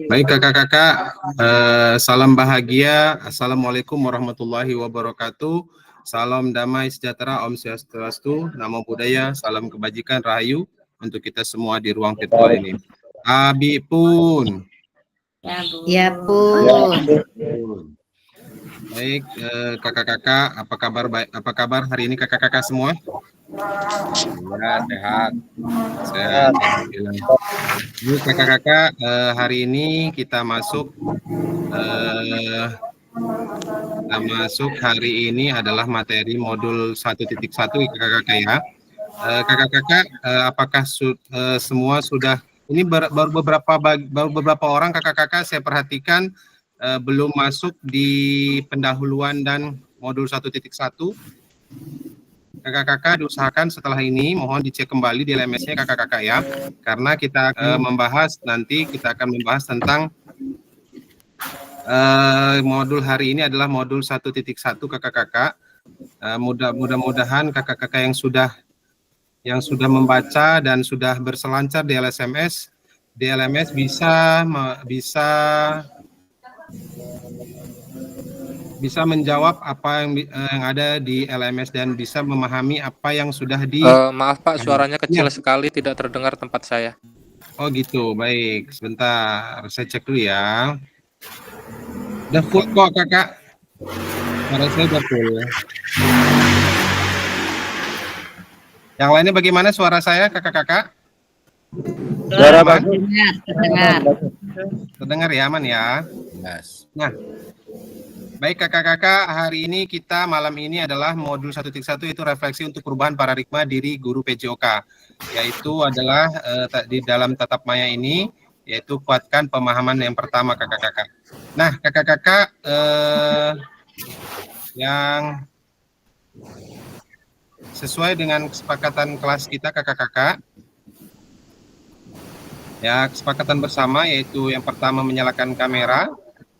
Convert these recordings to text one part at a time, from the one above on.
Baik kakak-kakak, salam bahagia. Assalamualaikum warahmatullahi wabarakatuh. Salam damai sejahtera, Om Swastiastu, Namo Buddhaya, salam kebajikan, rahayu untuk kita semua di ruang virtual ini. Abi pun. Ya pun. Baik, kakak-kakak, apa kabar hari ini kakak-kakak semua? Ya, sehat. Sehat, alhamdulillah. Jadi kakak-kakak, hari ini kita masuk hari ini adalah materi modul 1.1 kakak-kakak ya. Kakak-kakak, apakah semua sudah, ini baru beberapa orang kakak-kakak saya perhatikan belum masuk di pendahuluan dan modul 1.1. Kakak-kakak diusahakan setelah ini mohon dicek kembali di LMS-nya kakak-kakak ya, karena kita kita akan membahas tentang modul hari ini adalah modul 1.1 kakak-kakak. Mudah-mudahan kakak-kakak yang sudah membaca dan sudah berselancar di LMS bisa menjawab apa yang ada di LMS dan bisa memahami apa yang sudah maaf Pak, suaranya kecil sekali, tidak terdengar tempat saya. Oh gitu, baik. Sebentar, saya cek dulu ya. Udah full kok kakak. Suara saya udah full. Yang lainnya bagaimana suara saya kakak-kakak? Suara bagus. Terdengar. Terdengar ya, aman ya. Yes. Nah, baik kakak-kakak, hari ini malam ini adalah modul 1.1 yaitu refleksi untuk perubahan paradigma diri guru PJOK, yaitu adalah di dalam tatap maya ini, yaitu kuatkan pemahaman yang pertama kakak-kakak. Nah kakak-kakak, yang sesuai dengan kesepakatan kelas kita kakak-kakak, ya kesepakatan bersama yaitu yang pertama menyalakan kamera,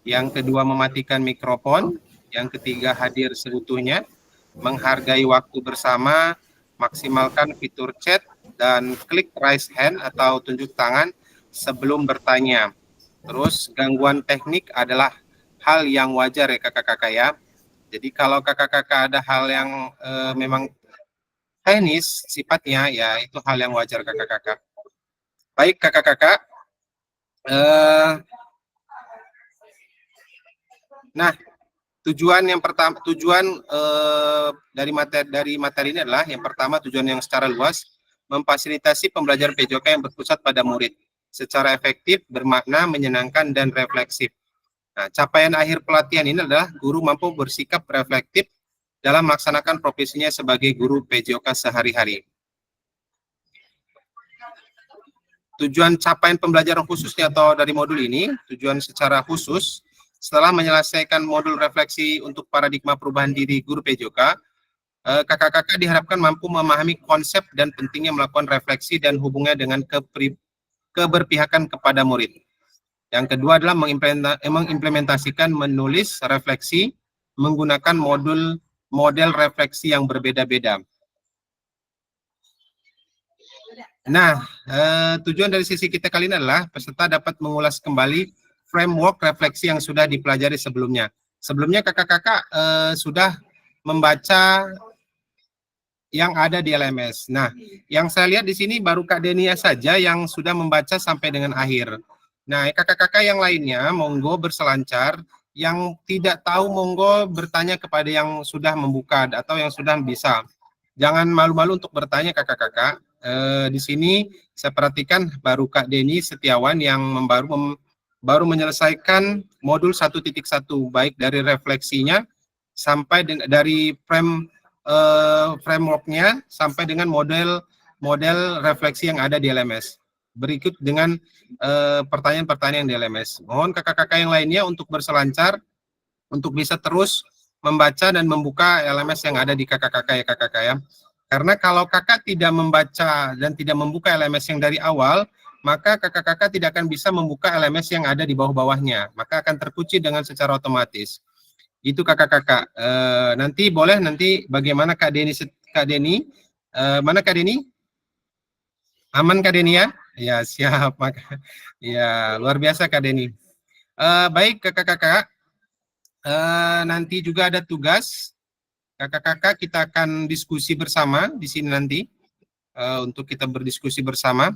yang kedua mematikan mikrofon, yang ketiga hadir seutuhnya, menghargai waktu bersama, maksimalkan fitur chat, dan klik raise hand atau tunjuk tangan sebelum bertanya. Terus gangguan teknik adalah hal yang wajar ya kakak-kakak ya. Jadi kalau kakak-kakak ada hal yang memang teknis sifatnya ya itu hal yang wajar kakak-kakak. Baik kakak-kakak. Nah, tujuan dari materi ini adalah yang pertama tujuan yang secara luas memfasilitasi pembelajaran PJOK yang berpusat pada murid secara efektif, bermakna, menyenangkan dan refleksif. Nah, capaian akhir pelatihan ini adalah guru mampu bersikap reflektif dalam melaksanakan profesinya sebagai guru PJOK sehari-hari. Tujuan capaian pembelajaran khususnya atau dari modul ini, tujuan secara khusus setelah menyelesaikan modul refleksi untuk paradigma perubahan diri guru PJOK, kakak-kakak diharapkan mampu memahami konsep dan pentingnya melakukan refleksi dan hubungannya dengan keberpihakan kepada murid. Yang kedua adalah mengimplementasikan menulis refleksi menggunakan model refleksi yang berbeda-beda. Nah, tujuan dari sisi kita kali ini adalah peserta dapat mengulas kembali framework refleksi yang sudah dipelajari sebelumnya. Sebelumnya kakak-kakak sudah membaca yang ada di LMS. Nah, yang saya lihat di sini baru Kak Denia saja yang sudah membaca sampai dengan akhir. Nah, kakak-kakak yang lainnya monggo berselancar, yang tidak tahu monggo bertanya kepada yang sudah membuka atau yang sudah bisa. Jangan malu-malu untuk bertanya kakak-kakak. Di sini saya perhatikan baru Kak Deni Setiawan yang baru menyelesaikan modul 1.1 baik dari refleksinya sampai dari frameworknya sampai dengan model refleksi yang ada di LMS. Berikut dengan pertanyaan-pertanyaan di LMS. Mohon kakak-kakak yang lainnya untuk berselancar untuk bisa terus membaca dan membuka LMS yang ada di kakak-kakak ya kakak-kakak ya. Karena kalau kakak tidak membaca dan tidak membuka LMS yang dari awal, maka kakak-kakak tidak akan bisa membuka LMS yang ada di bawah-bawahnya. Maka akan terkunci dengan secara otomatis. Itu kakak-kakak. Nanti boleh bagaimana Kak Deni Mana Kak Deni? Aman Kak Deni ya? Ya siap. Ya luar biasa Kak Deni. Baik kakak-kakak, nanti juga ada tugas. Kakak-kakak kita akan diskusi bersama di sini nanti untuk kita berdiskusi bersama.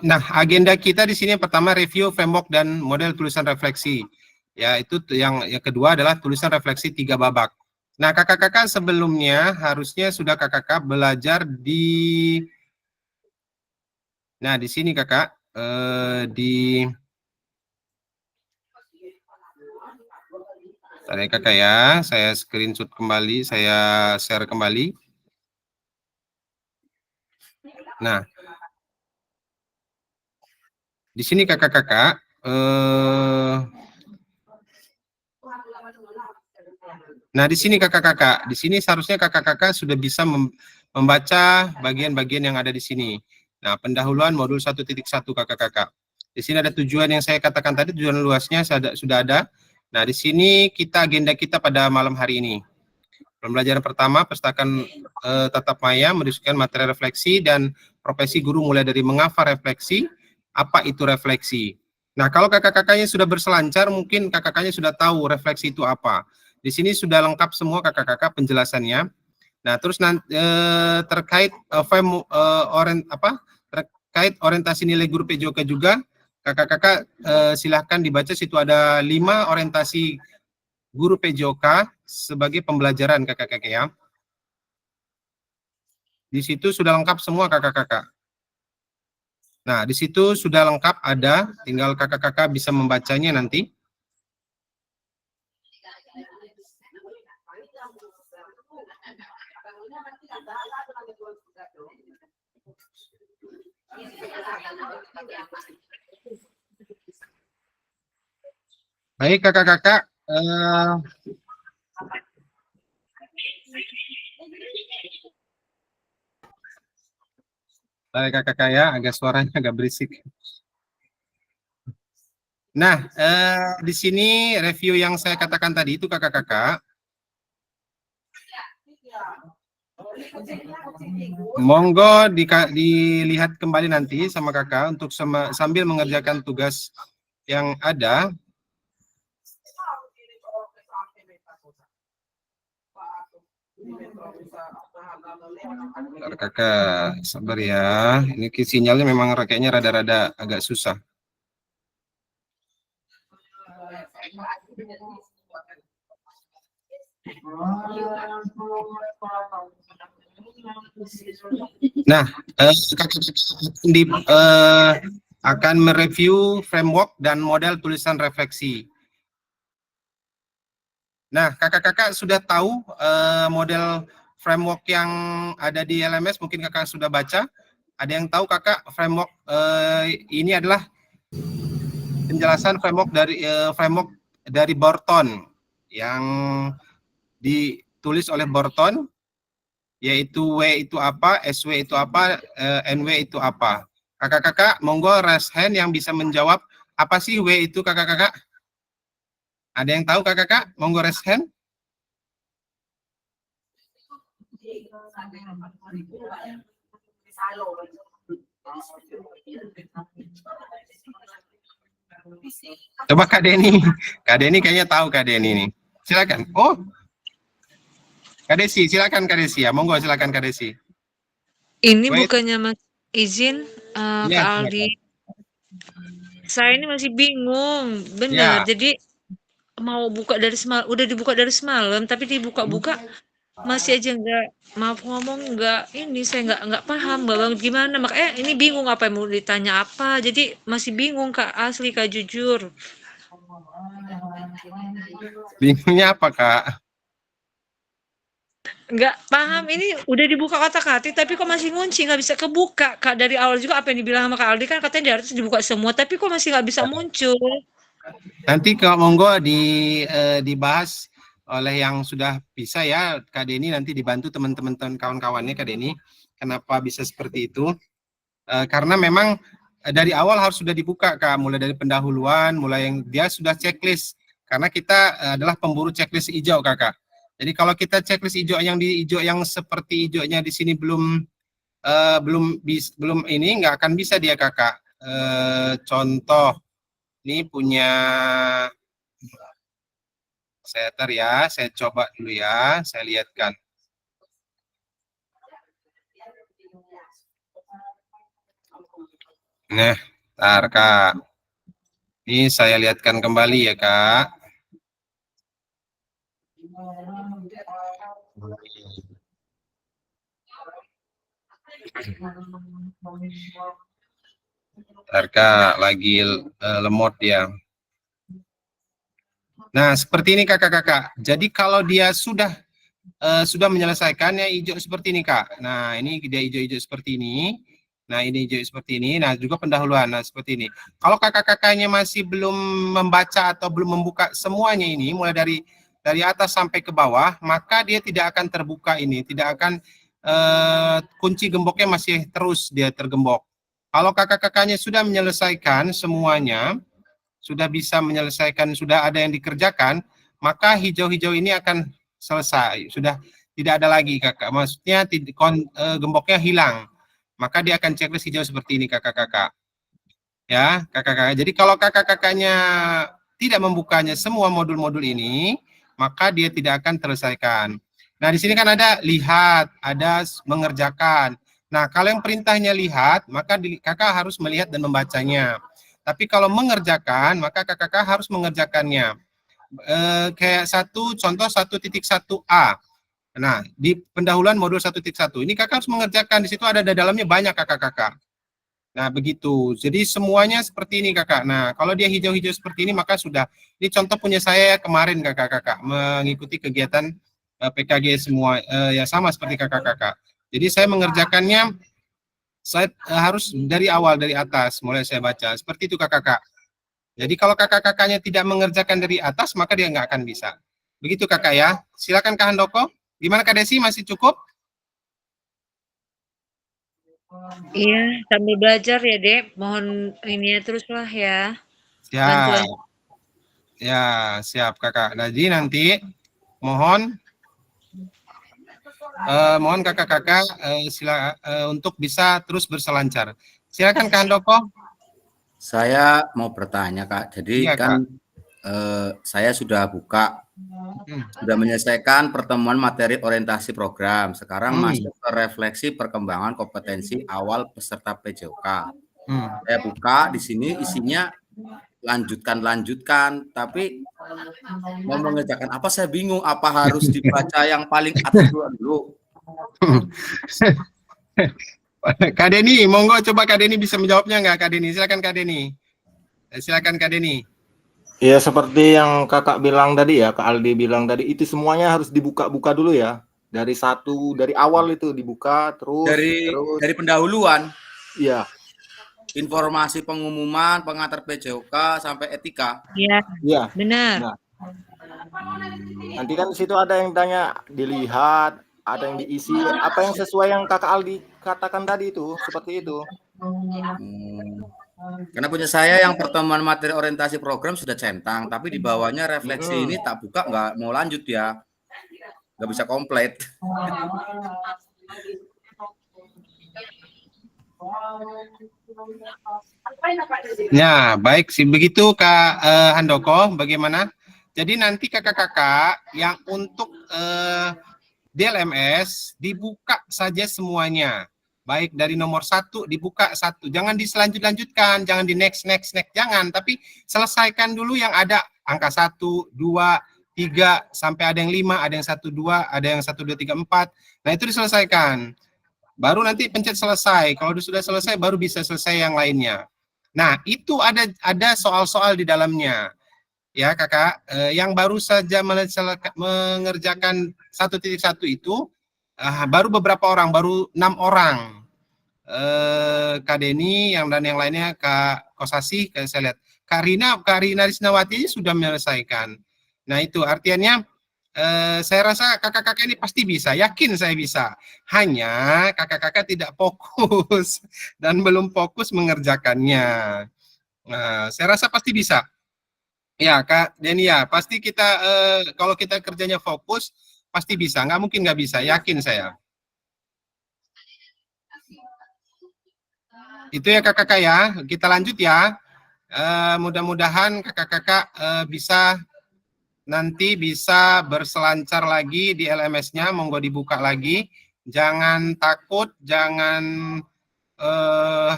Nah, agenda kita di sini yang pertama review framework dan model tulisan refleksi. Ya, itu yang kedua adalah tulisan refleksi 3 babak. Nah, kakak-kakak sebelumnya harusnya sudah kakak-kakak belajar di Nah, di sini kakak Saya kakak ya, saya screenshot kembali, saya share kembali. Nah, di sini kakak-kakak nah di sini kakak-kakak, di sini seharusnya kakak-kakak sudah bisa membaca bagian-bagian yang ada di sini. Nah, pendahuluan modul 1.1 kakak-kakak. Di sini ada tujuan yang saya katakan tadi, tujuan luasnya sudah ada. Nah, di sini agenda kita pada malam hari ini. Pembelajaran pertama, perpustakaan tatap maya, mendiskusikan materi refleksi dan profesi guru mulai dari mengapa refleksi, apa itu refleksi. Nah, kalau kakak-kakaknya sudah berselancar, mungkin kakak-kakaknya sudah tahu refleksi itu apa. Di sini sudah lengkap semua kakak-kakak penjelasannya. Nah, terus terkait terkait orientasi nilai guru PJOK juga, kakak-kakak silahkan dibaca, situ ada 5 orientasi guru PJOK sebagai pembelajaran kakak-kakak ya. Di situ sudah lengkap semua kakak-kakak. Nah, di situ sudah lengkap ada, tinggal kakak-kakak bisa membacanya nanti. Baik kakak-kakak, baik kakak-kakak ya, agak suaranya agak berisik. Nah, di sini review yang saya katakan tadi itu kakak-kakak, monggo dilihat kembali nanti sama kakak untuk sambil mengerjakan tugas yang ada. Bentar, kakak sabar ya, ini sinyalnya memang kayaknya rada-rada agak susah. Nah, akan mereview framework dan model tulisan refleksi. Nah, kakak-kakak sudah tahu model framework yang ada di LMS, mungkin kakak sudah baca. Ada yang tahu kakak framework ini adalah penjelasan framework dari Borton yang ditulis oleh Borton, yaitu W itu apa, SW itu apa, NW itu apa. Kakak-kakak, monggo raise hand yang bisa menjawab apa sih W itu kakak-kakak? Ada yang tahu kakak-kakak? Monggo raise hand. Coba Kak Deni. Kak Deni kayaknya tahu Kak Deni ini. Silakan. Oh, Kak Desi, silakan Kak Desi ya. Monggo silakan Kak Desi. Ini Wait. bukannya Mas izin Ya, Kak Aldi. Saya ini masih bingung, bener. Ya. Jadi mau buka dari semalam, udah dibuka dari semalam, tapi dibuka-buka masih aja nggak, maaf ngomong nggak ini, saya nggak paham Bang gimana. Makanya ini bingung apa yang mau ditanya apa. Jadi masih bingung Kak, asli Kak, jujur. Bingungnya apa Kak? Nggak paham, ini udah dibuka kata-kata tapi kok masih ngunci, nggak bisa kebuka Kak. Dari awal juga apa yang dibilang sama Kak Aldi kan katanya di atas dibuka semua, tapi kok masih nggak bisa muncul. Nanti kalau monggo dibahas oleh yang sudah bisa ya Kak Deni, nanti dibantu teman-teman kawan-kawannya Kak Deni. Kenapa bisa seperti itu? Karena memang dari awal harus sudah dibuka Kak, mulai dari pendahuluan, mulai yang dia sudah checklist. Karena kita adalah pemburu checklist hijau Kakak. Jadi kalau kita checklist hijau yang seperti hijaunya di sini belum ini nggak akan bisa dia kakak. Contoh ini punya saya coba dulu ya, saya lihatkan. Nah, ntar kak, ini saya lihatkan kembali ya kak. Ntar kak, lagi lemot dia. Nah, seperti ini kakak-kakak. Jadi kalau dia sudah menyelesaikannya hijau seperti ini kak. Nah, ini dia hijau-hijau seperti ini. Nah, ini hijau seperti ini. Nah, juga pendahuluan. Nah, seperti ini. Kalau kakak-kakaknya masih belum membaca atau belum membuka semuanya ini, mulai dari atas sampai ke bawah, maka dia tidak akan terbuka ini. Tidak akan kunci gemboknya masih terus dia tergembok. Kalau kakak-kakaknya sudah menyelesaikan semuanya, sudah bisa menyelesaikan, sudah ada yang dikerjakan, maka hijau-hijau ini akan selesai. Sudah tidak ada lagi kakak. Maksudnya gemboknya hilang. Maka dia akan checklist hijau seperti ini kakak-kakak. Ya, kakak-kakak. Jadi kalau kakak-kakaknya tidak membukanya semua modul-modul ini, maka dia tidak akan terselesaikan. Nah, di sini kan ada lihat, ada mengerjakan. Nah, kalau yang perintahnya lihat, maka kakak harus melihat dan membacanya. Tapi kalau mengerjakan, maka kakak harus mengerjakannya. Kayak contoh 1.1a. Nah, di pendahuluan modul 1.1 ini kakak harus mengerjakan. Di situ ada dalamnya banyak kakak-kakak. Nah, begitu. Jadi semuanya seperti ini kakak. Nah, kalau dia hijau-hijau seperti ini, maka sudah. Ini contoh punya saya kemarin kakak-kakak, mengikuti kegiatan PKG semua, ya sama seperti kakak-kakak. Jadi saya mengerjakannya, saya harus dari awal, dari atas, mulai saya baca. Seperti itu kakak-kakak. Jadi kalau kakak-kakaknya tidak mengerjakan dari atas, maka dia nggak akan bisa. Begitu kakak ya. Silakan Kak Handoko. Gimana Kak Desi, masih cukup? Iya, sambil belajar ya, Dek. Mohon ini ya teruslah ya. Siap. Bantuan. Ya, siap kakak. Jadi nanti mohon kakak-kakak untuk bisa terus berselancar. Silakan Kak Handoko. Saya mau bertanya Kak. Jadi Iya, kan saya sudah buka, sudah menyelesaikan pertemuan materi orientasi program. Sekarang masuk ke refleksi perkembangan kompetensi awal peserta PJOK. Saya buka di sini isinya lanjutkan, tapi mau mengerjakan apa saya bingung. Apa harus dibaca yang paling atas dulu? Kak Deni, monggo coba Kak Deni bisa menjawabnya nggak Kak Deni? Silakan Kak Deni. Silakan Kak Deni. Ya seperti yang kakak bilang tadi ya, Kak Aldi bilang tadi, itu semuanya harus dibuka-buka dulu ya. Dari awal itu dibuka terus. Dari pendahuluan. Iya. Informasi pengumuman, pengantar PJOK sampai etika. Iya. Benar. Nah, nanti kan di situ ada yang tanya dilihat, ada yang diisi, apa yang sesuai yang Kakak Aldi katakan tadi itu, seperti itu. Karena punya saya yang pertemuan materi orientasi program sudah centang, tapi di bawahnya refleksi ini tak buka, nggak mau lanjut ya, nggak bisa komplit. Ya, baik sih. Begitu Kak Handoko, bagaimana? Jadi nanti kakak-kakak yang untuk DLMS dibuka saja semuanya. Baik dari nomor 1 dibuka 1. Jangan diselanjutkan, jangan di next, jangan. Tapi selesaikan dulu yang ada angka 1, 2, 3, sampai ada yang 5, ada yang 1, 2, ada yang 1, 2, 3, 4. Nah itu diselesaikan. Baru nanti pencet selesai. Kalau sudah selesai, baru bisa selesai yang lainnya. Nah itu ada soal-soal di dalamnya. Ya kakak, yang baru saja mengerjakan 1.1 itu baru beberapa orang, baru 6 orang. Kak Deni dan yang lainnya, Kak Kosasi, saya lihat. Kak Rina Risnawati sudah menyelesaikan. Nah itu artinya saya rasa kakak-kakak ini pasti bisa, yakin saya bisa. Hanya kakak-kakak tidak fokus dan belum fokus mengerjakannya. Nah, saya rasa pasti bisa. Ya, Kak Deni ya, pasti kita kalau kita kerjanya fokus, pasti bisa, nggak mungkin nggak bisa, yakin saya. Itu ya kakak-kakak ya, kita lanjut ya. Mudah-mudahan kakak-kakak nanti bisa berselancar lagi di LMS-nya, monggo dibuka lagi. Jangan takut, jangan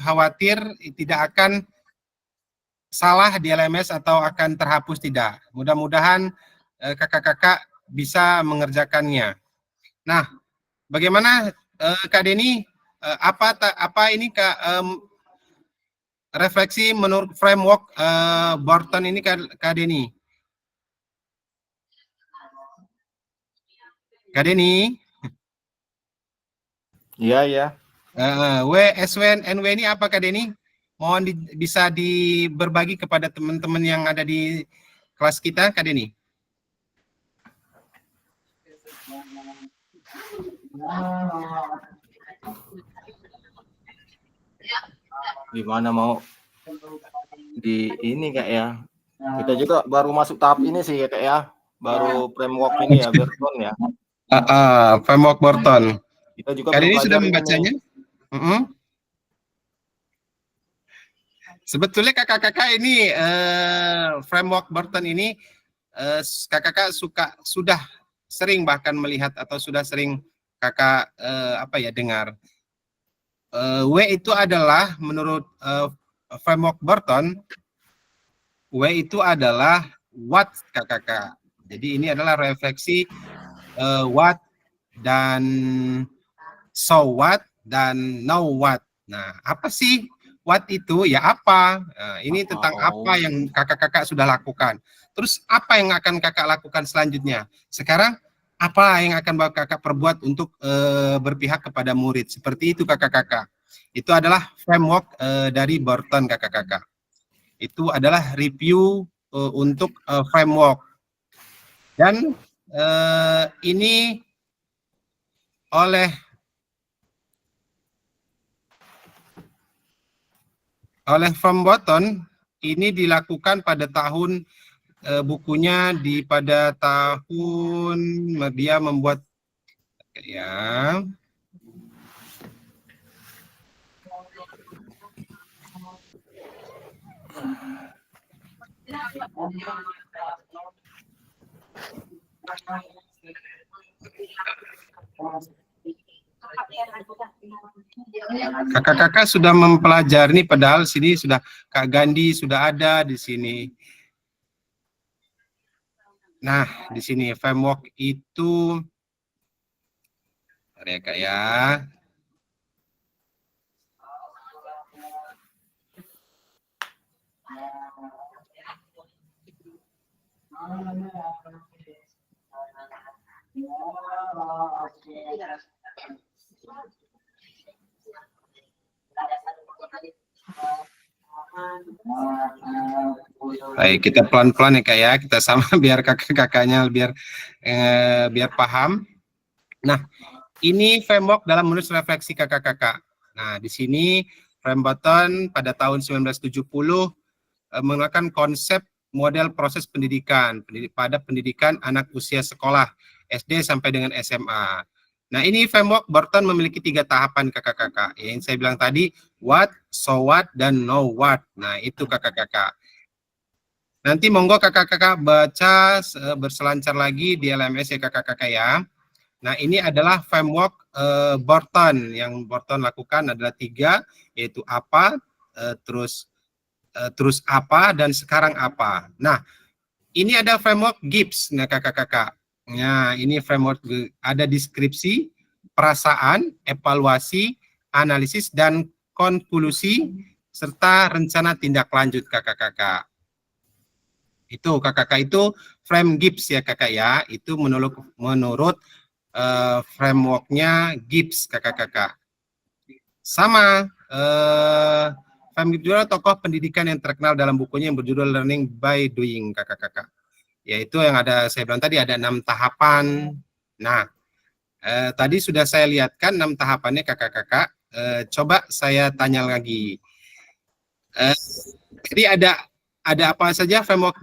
khawatir, tidak akan salah di LMS atau akan terhapus, tidak. Mudah-mudahan kakak-kakak bisa mengerjakannya. Nah, bagaimana Kak Denny? Apa ini Kak refleksi menurut framework Barton ini Kak Denny? Kak Denny? Iya, iya. WSWNW ini apa Kak Denny? Mohon bisa berbagi kepada teman-teman yang ada di kelas kita, Kak Denny. Gimana mau di ini Kak ya? Kita juga baru masuk tahap ini sih Kak ya. Baru framework ini ya, Barton ya. Framework Barton. Kita juga Kak Denny sudah pelajari membacanya? Sebetulnya kakak-kakak ini framework Barton ini kakak-kakak sudah sering bahkan melihat atau sudah sering kakak dengar. W itu adalah menurut framework Barton, W itu adalah what kakak-kakak. Jadi ini adalah refleksi what dan so what dan know what. Nah, apa sih what itu? Ya apa? Nah, ini tentang apa yang kakak-kakak sudah lakukan. Terus apa yang akan kakak lakukan selanjutnya? Sekarang apa yang akan kakak perbuat untuk berpihak kepada murid? Seperti itu kakak-kakak. Itu adalah framework dari Barton kakak-kakak. Itu adalah review untuk framework. Dan ini oleh Van Barton ini dilakukan pada tahun bukunya pada tahun dia membuat ya kakak-kakak sudah mempelajari, padahal sini sudah Kak Gandhi sudah ada di sini. Nah, di sini framework itu ya Kak ya. Baik, kita pelan-pelan ya Kak ya, kita sama biar kakak-kakaknya biar paham. Nah, ini framework dalam menulis refleksi kakak-kakak. Nah, di sini Barton pada tahun 1970 menggunakan konsep model proses pendidikan pada pendidikan anak usia sekolah SD sampai dengan SMA. Nah, ini framework Barton memiliki 3 tahapan kakak-kakak. Yang saya bilang tadi, what, so what, dan know what. Nah, itu kakak-kakak. Nanti monggo kakak-kakak baca berselancar lagi di LMS ya kakak-kakak ya. Nah, ini adalah framework Barton. Yang Barton lakukan adalah 3, yaitu apa, terus apa, dan sekarang apa. Nah, ini ada framework Gibbs, nah kakak-kakak. Nah, ini framework ada deskripsi, perasaan, evaluasi, analisis, dan konklusi, serta rencana tindak lanjut kakak-kakak. Itu kakak-kakak itu frame Gibbs ya kakak ya. Itu menurut frameworknya Gibbs kakak-kakak. Sama frame Gibbs juga tokoh pendidikan yang terkenal dalam bukunya yang berjudul Learning by Doing kakak-kakak. Yaitu yang ada saya bilang tadi ada 6 tahapan. Nah, tadi sudah saya lihatkan 6 tahapannya kakak-kakak. Coba saya tanya lagi. Jadi ada apa saja framework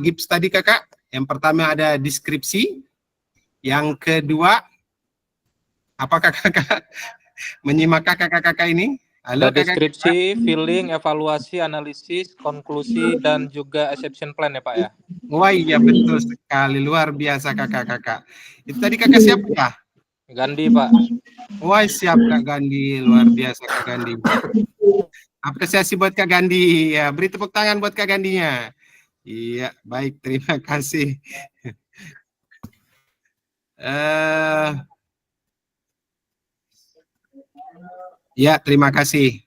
Gibbs tadi kakak? Yang pertama ada deskripsi, Yang kedua, apakah kakak menyimak kakak-kakak ini? Halo Ada kakak. deskripsi, feeling, evaluasi, analisis, konklusi, dan juga exception plan ya Pak ya? Wah iya betul sekali, luar biasa kakak-kakak. Itu tadi kakak siapa ya? Gandhi Pak. Wah siap Kak Gandhi, luar biasa Kak Gandhi. Apresiasi buat Kak Gandhi, ya beri tepuk tangan buat Kak Gandinya. Iya baik, terima kasih. Ya terima kasih.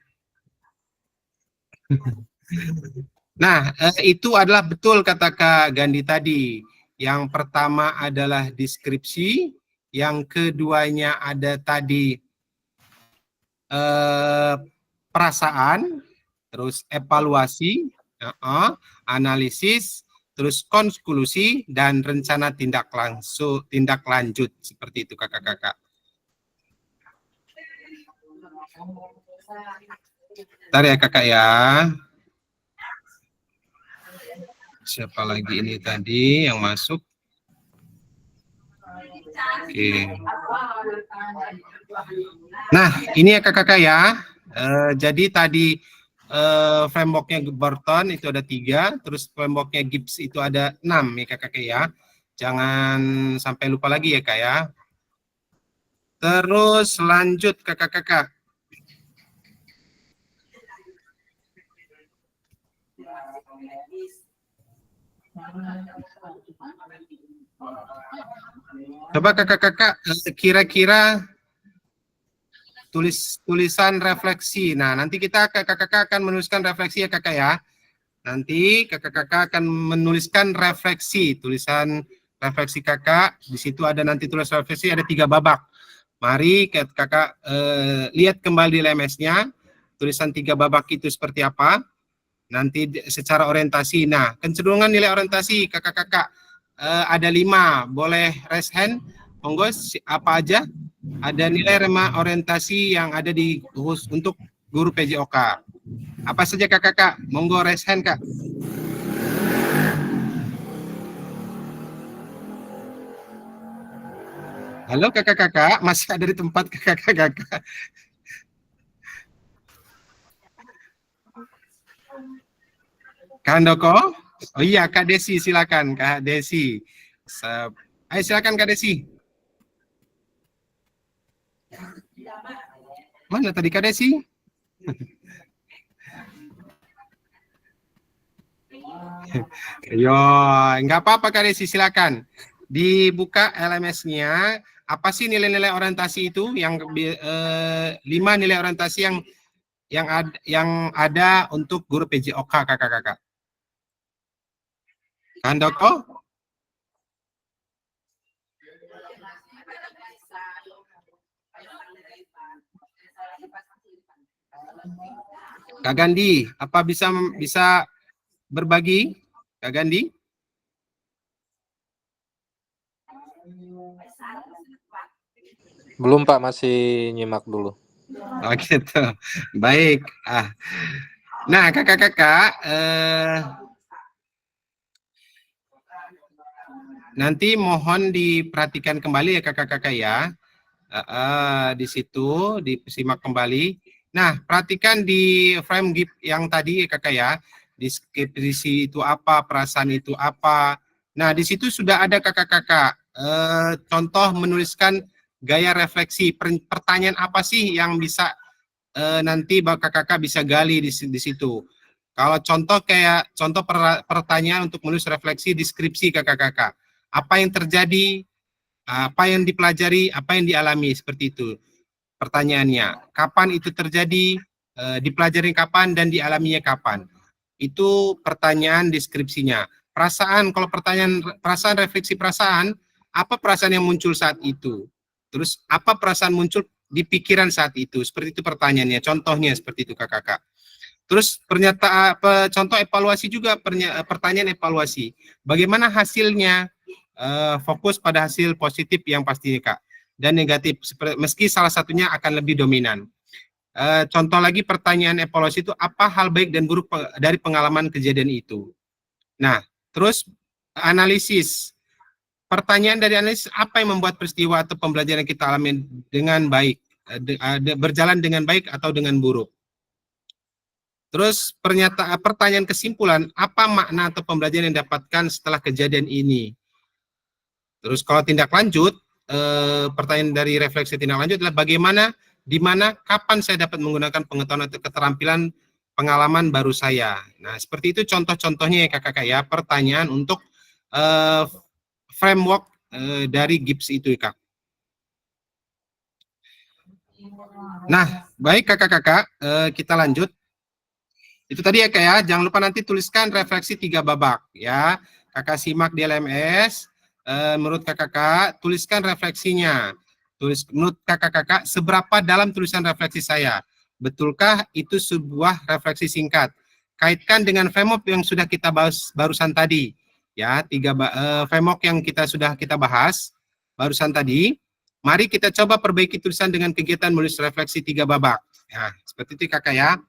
Nah, itu adalah betul kata Kak Gandhi tadi. Yang pertama adalah deskripsi, yang keduanya ada tadi perasaan, terus evaluasi, analisis, terus konklusi dan rencana tindak lanjut seperti itu kakak-kakak. Bentar ya kakak ya. Siapa lagi ini tadi yang masuk? Oke. Nah, ini ya kakak-kakak ya. Jadi tadi frameworknya Burton itu ada 3, terus frameworknya Gibbs itu ada 6 ya kakak-kakak ya. Jangan sampai lupa lagi ya kak ya. Terus lanjut kakak-kakak. Coba kakak-kakak kira-kira tulisan refleksi. Nah, nanti kita kakak-kakak akan menuliskan refleksi ya kakak ya. Nanti kakak-kakak akan menuliskan refleksi, tulisan refleksi kakak. Di situ ada nanti tulis refleksi ada 3 babak. Mari kakak lihat kembali di LMS-nya. Tulisan 3 babak itu seperti apa. Nanti secara orientasi. Nah, kecenderungan nilai orientasi kakak-kakak ada 5. Boleh raise hand. Monggo apa aja? Ada nilai remah orientasi yang ada di khusus untuk guru PJOK. Apa saja kakak-kakak? Monggo raise hand kak. Halo kakak-kakak, masih ada di tempat kakak-kakak. Kak Handoko? Oh iya, Kak Desi silakan, Kak Desi. Ayo silakan Kak Desi. Mana tadi Kak Desi? Yo, nggak apa-apa Kak Desi, silakan. Dibuka LMS-nya. Apa sih nilai-nilai orientasi itu? Yang 5 nilai orientasi yang ada untuk guru PJOK kakak-kakak. Handoko? Kak Gandhi, apa bisa berbagi? Kak Gandhi? Belum Pak, masih nyimak dulu. Oh gitu. Baik. Nah, kakak-kakak, nanti mohon diperhatikan kembali ya kakak-kakak ya. Di situ disimak kembali. Nah, perhatikan di frame GIF yang tadi ya kakak ya. Deskripsi itu apa, perasaan itu apa. Nah, di situ sudah ada kakak-kakak contoh menuliskan gaya refleksi. Pertanyaan apa sih yang bisa nanti kakak-kakak bisa gali di situ. Kalau contoh pertanyaan untuk menulis refleksi deskripsi kakak-kakak. Apa yang terjadi, apa yang dipelajari, apa yang dialami, seperti itu pertanyaannya. Kapan itu terjadi, dipelajari kapan, dan dialaminya kapan. Itu pertanyaan deskripsinya. Perasaan, kalau perasaan refleksi perasaan, apa perasaan yang muncul saat itu? Terus apa perasaan muncul di pikiran saat itu? Seperti itu pertanyaannya, contohnya seperti itu kakak-kakak. Terus contoh evaluasi juga, pertanyaan evaluasi. Bagaimana hasilnya? Fokus pada hasil positif yang pasti kak, dan negatif, meski salah satunya akan lebih dominan. Contoh lagi pertanyaan evaluasi itu, apa hal baik dan buruk dari pengalaman kejadian itu? Nah, terus analisis. pertanyaan dari analis, apa yang membuat peristiwa atau pembelajaran yang kita alami dengan baik, berjalan dengan baik atau dengan buruk. Terus pertanyaan kesimpulan, apa makna atau pembelajaran yang didapatkan setelah kejadian ini. Terus kalau tindak lanjut, pertanyaan dari refleksi tindak lanjut adalah bagaimana, di mana, kapan saya dapat menggunakan pengetahuan atau keterampilan pengalaman baru saya. Nah, seperti itu contoh-contohnya ya kakak-kakak ya, pertanyaan untuk framework dari GIPS itu kak. Nah, baik kakak-kakak, kita lanjut. Itu tadi ya kak ya, jangan lupa nanti tuliskan refleksi 3 babak ya. Kakak simak di LMS, menurut kakak-kakak tuliskan refleksinya. Menurut kakak-kakak seberapa dalam tulisan refleksi saya. Betulkah itu sebuah refleksi singkat? Kaitkan dengan framework yang sudah kita bahas barusan tadi. Ya, 3 framework yang sudah kita bahas barusan tadi. Mari kita coba perbaiki tulisan dengan kegiatan menulis refleksi 3 babak. Ya, seperti itu kakak ya.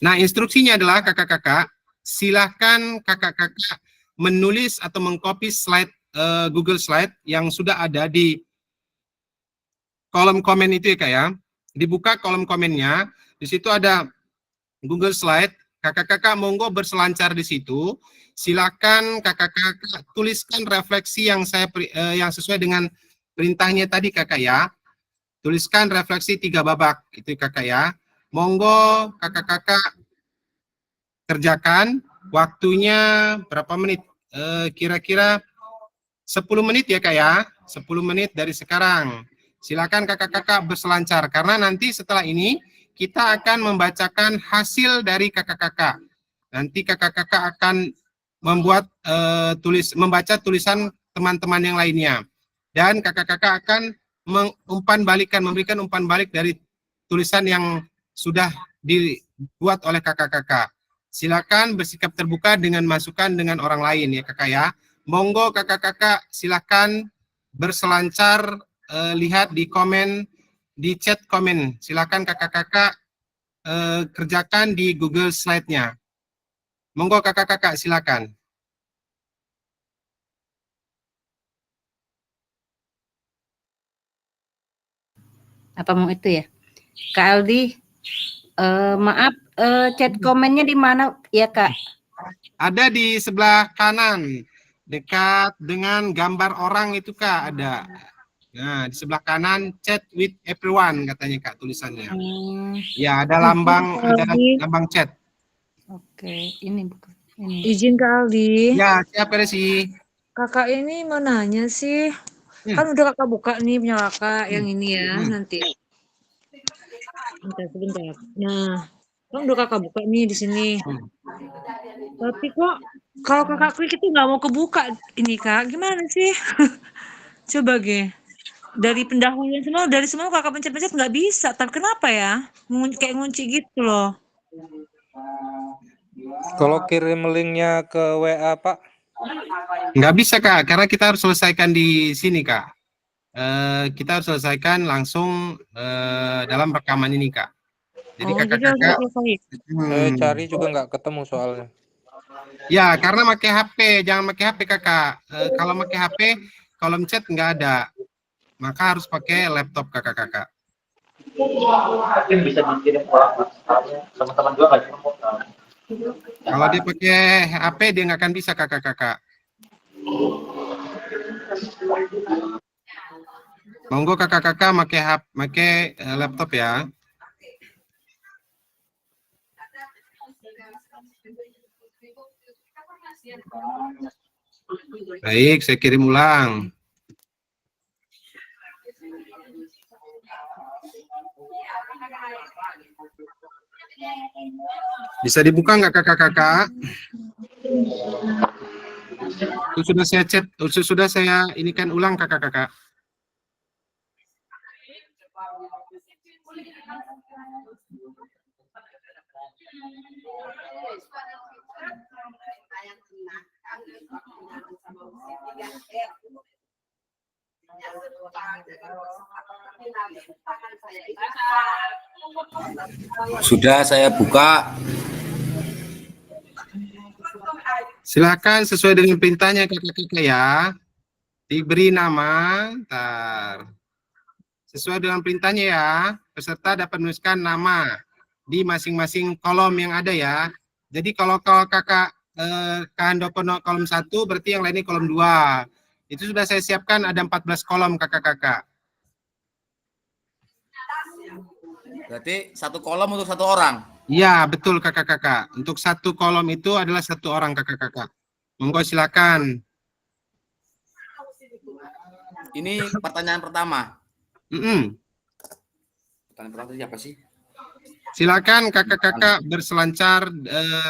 Nah, instruksinya adalah kakak-kakak, silakan kakak-kakak menulis atau mengcopy slide Google Slide yang sudah ada di kolom komen itu ya kak ya. Dibuka kolom komennya, di situ ada Google Slide, kakak-kakak monggo berselancar di situ. Silakan kakak-kakak tuliskan refleksi yang yang sesuai dengan perintahnya tadi kakak ya. Tuliskan refleksi 3 babak, itu kakak ya. Monggo kakak-kakak kerjakan, waktunya berapa menit? Kira-kira 10 menit ya kak ya, 10 menit dari sekarang. Silakan kakak-kakak berselancar, karena nanti setelah ini kita akan membacakan hasil dari kakak-kakak. Nanti kakak-kakak akan membuat membaca tulisan teman-teman yang lainnya. Dan kakak-kakak akan memberikan umpan balik dari tulisan yang sudah dibuat oleh kakak-kakak. Silakan bersikap terbuka dengan masukan dengan orang lain ya kakak ya. Monggo kakak-kakak silakan berselancar, lihat di komen, di chat komen. Silakan kakak-kakak kerjakan di Google Slide-nya. Monggo kakak-kakak silakan. Apa mau itu ya? Kak Aldi, maaf, chat komennya di mana ya Kak? Ada di sebelah kanan, dekat dengan gambar orang itu kak, ada. Nah, di sebelah kanan chat with everyone katanya kak tulisannya. Ya, ada lambang chat. Oke, ini bukan. Ini. Izin Kak Aldi. Ya, siapa sih? Kakak ini mau nanya sih. Kan udah kakak buka nih punya kakak yang ini ya nanti. Sebentar. Nah, kan udah kakak buka nih di sini. Tapi kok kalau kakak klik itu nggak mau kebuka ini kak, gimana sih? Coba Ge. Dari pendahuluan semua, dari semua kakak pencet-pencet nggak bisa. Tapi kenapa ya? Kayak ngunci gitu loh. Kalau kirim linknya ke WA Pak? Nggak bisa kak, karena kita harus selesaikan di sini kak. Kita harus selesaikan langsung dalam rekaman ini kak. Jadi kakak-kakak Saya cari juga nggak ketemu soalnya. Ya, karena pakai HP, jangan pakai HP kakak. Kalau pakai HP, kolom chat nggak ada. Maka harus pakai laptop kakak-kakak. Mungkin bisa dikirim teman-teman juga nggak cuma. Kalau dia pakai HP, dia nggak akan bisa kakak-kakak. Monggo kakak-kakak pakai laptop ya. Baik, saya kirim ulang. Bisa dibuka nggak kakak-kakak? Sudah saya chat, sudah saya inikan ulang kakak-kakak. Sudah saya buka. Silakan sesuai dengan perintahnya kakak-kakak ya. Diberi nama, ntar. Sesuai dengan perintahnya ya, peserta dapat menuliskan nama di masing-masing kolom yang ada ya. Jadi kalau kakak Kak Handoko kolom 1, berarti yang lainnya kolom 2. Itu sudah saya siapkan ada 14 kolom kakak-kakak. Berarti satu kolom untuk satu orang. Iya, betul kakak-kakak. Untuk satu kolom itu adalah satu orang kakak-kakak. Monggo silakan. Ini pertanyaan pertama. Pertanyaan pertama itu siapa sih? Silakan kakak-kakak berselancar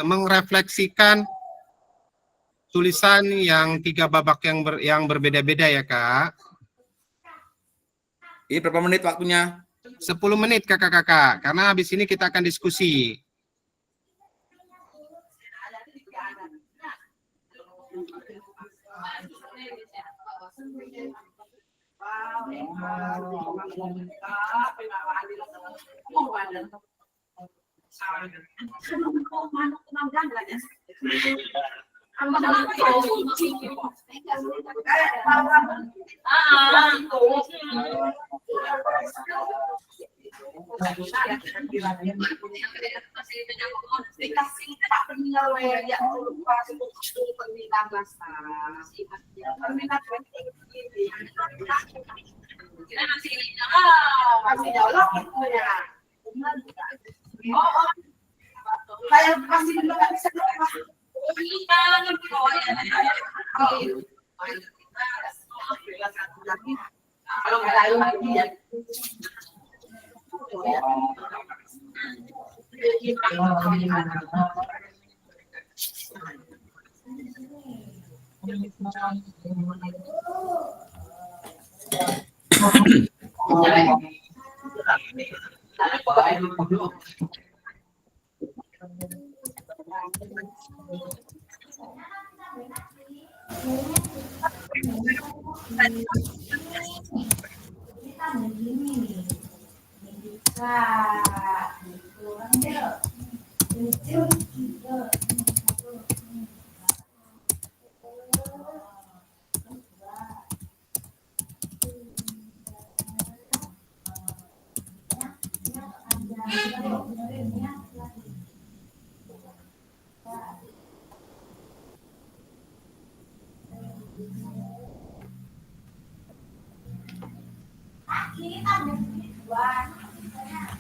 mengrefleksikan tulisan yang 3 babak yang berbeda-beda ya kak. Ini berapa menit waktunya? 10 menit kakak-kakak, karena habis ini kita akan diskusi.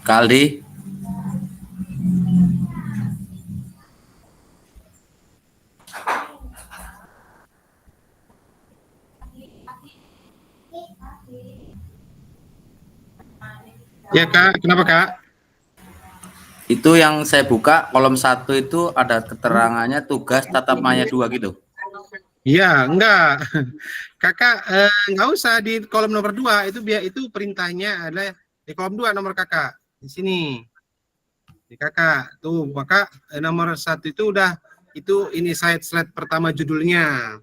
Kaldi. Ya kak, kenapa kak? Itu yang saya buka kolom 1 itu ada keterangannya tugas tatap maya 2 gitu. Iya, enggak. Kakak enggak usah di kolom nomor 2, itu perintahnya adalah di kolom 2 nomor kakak. Di sini. Di kakak. Tuh, maka nomor 1 itu udah ini slide pertama judulnya.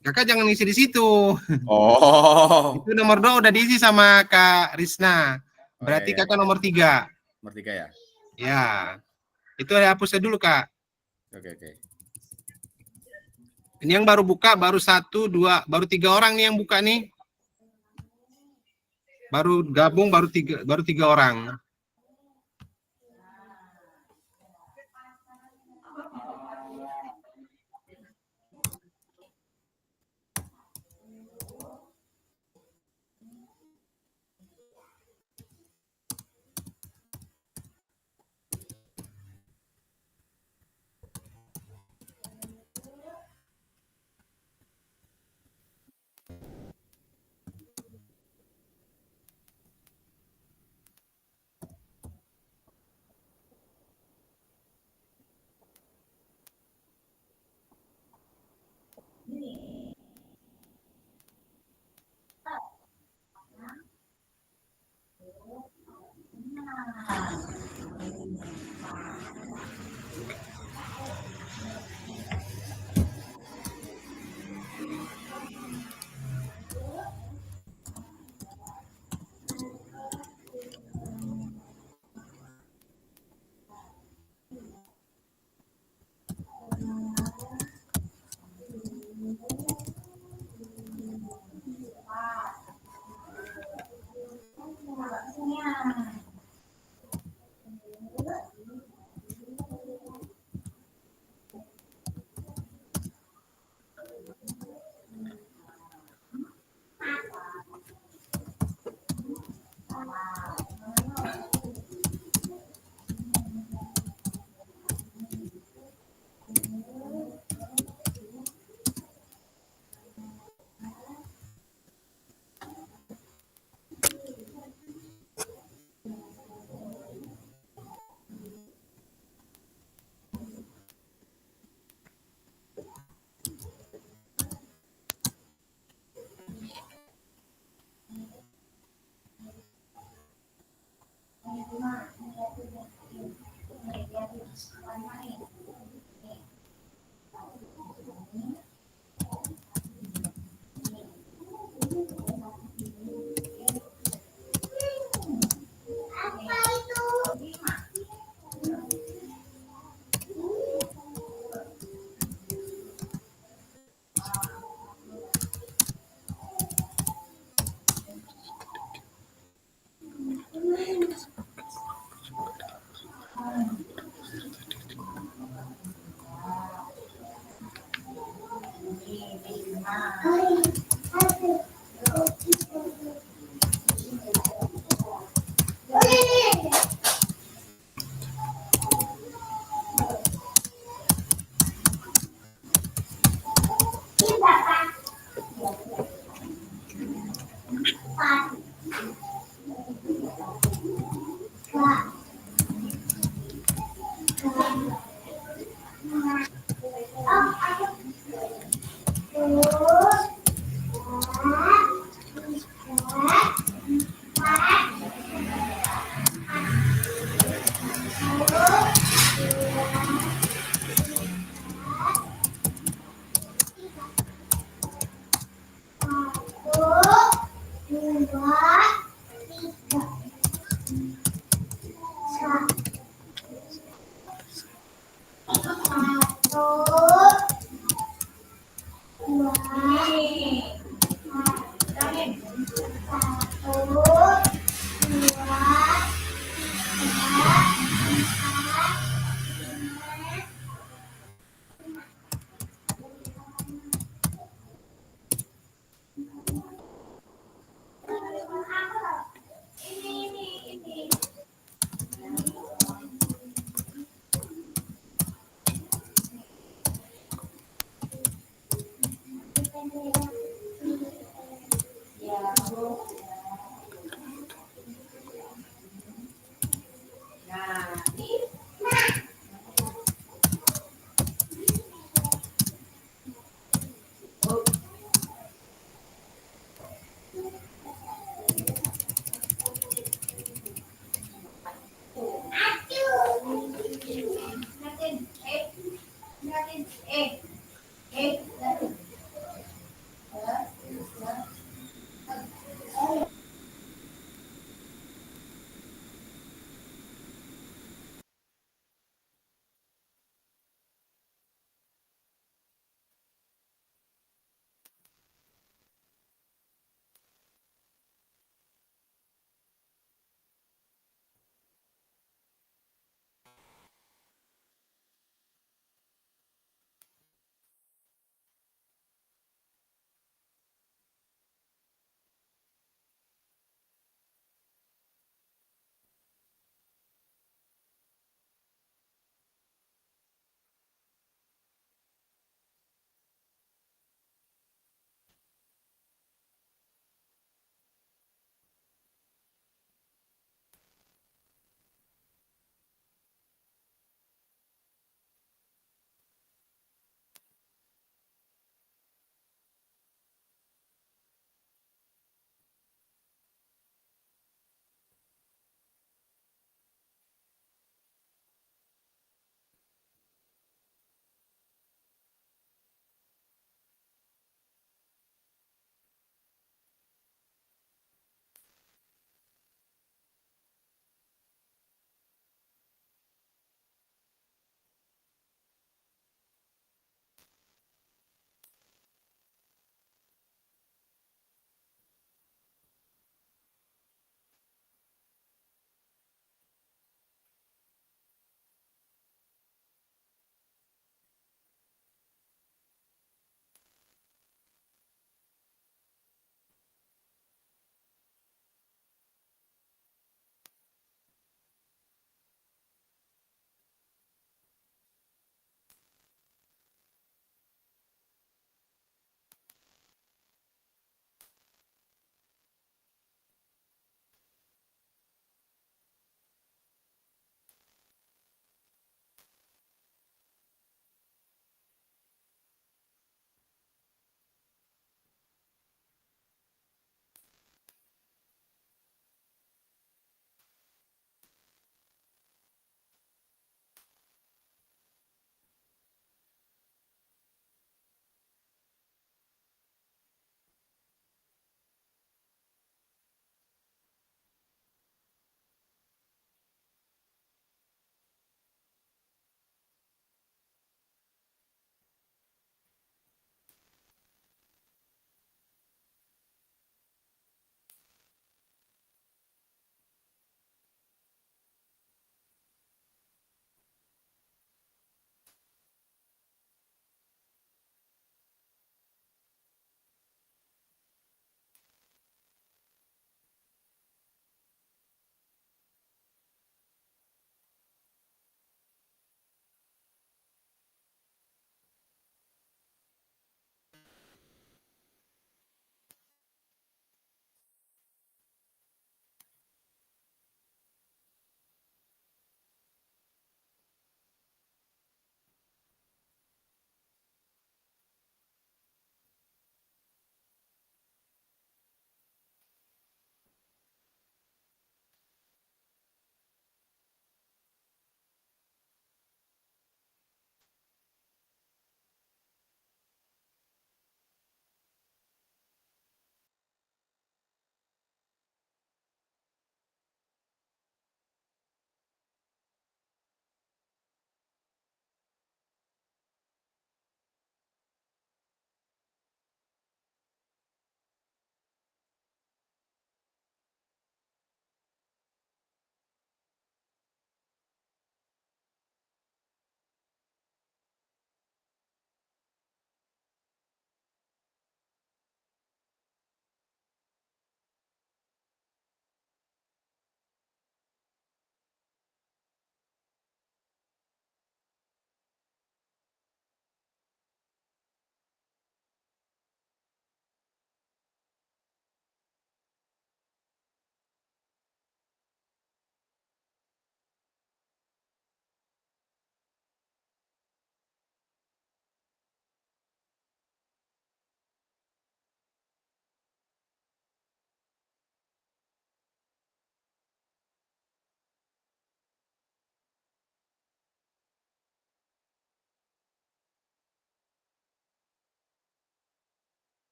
Kakak jangan ngisi di situ. Oh. Itu nomor 2 udah diisi sama Kak Risna. Berarti kakak nomor 3. Nomor 3 ya? Ya. Itu hapusnya dulu, Kak. Oke. Ini yang baru buka, baru 1, 2, baru 3 orang nih yang buka nih. Baru gabung, baru 3 orang.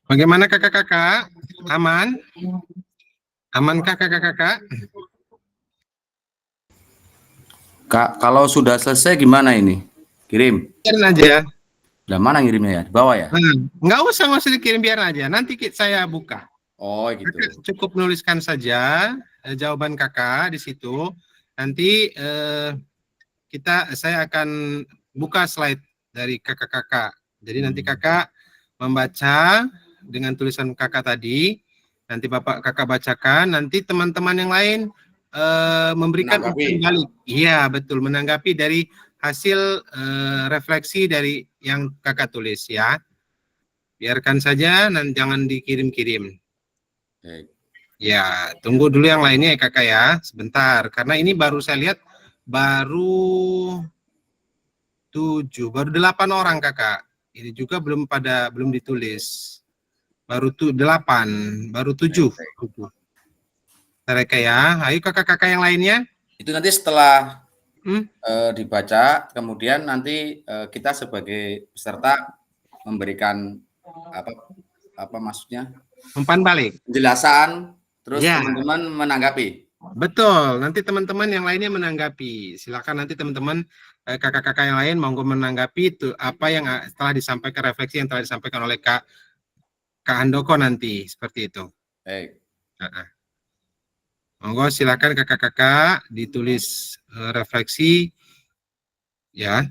Bagaimana kakak-kakak? Aman? Amankah kakak-kakak? Kak, kalau sudah selesai gimana ini? Kirim. Biarin aja. Lah mana ngirimnya ya? Di bawah ya? Nggak usah dikirim, biar aja. Nanti saya buka. Oh gitu. Kakak cukup menuliskan saja jawaban kakak di situ. Nanti saya akan buka slide dari kakak-kakak. Jadi nanti kakak membaca dengan tulisan kakak tadi. Nanti kakak bacakan. Nanti teman-teman yang lain memberikan umpan balik. Iya betul, menanggapi dari hasil refleksi dari yang kakak tulis ya. Biarkan saja dan jangan dikirim-kirim. Ya, tunggu dulu yang lainnya ya kakak ya, sebentar. Karena ini baru saya lihat baru 8 orang kakak. Ini juga belum ditulis. Baru 8, baru 7. Mereka ya, ayo kakak-kakak yang lainnya. Itu nanti setelah dibaca, kemudian nanti kita sebagai peserta memberikan apa maksudnya? Umpan balik. Penjelasan, terus Ya. teman-teman menanggapi. Betul, nanti teman-teman yang lainnya menanggapi. Silakan nanti teman-teman kakak-kakak yang lain monggo menanggapi itu apa yang telah disampaikan, refleksi yang telah disampaikan oleh Kak Handoko nanti, seperti itu. Baik. Monggo silakan kakak-kakak ditulis refleksi ya.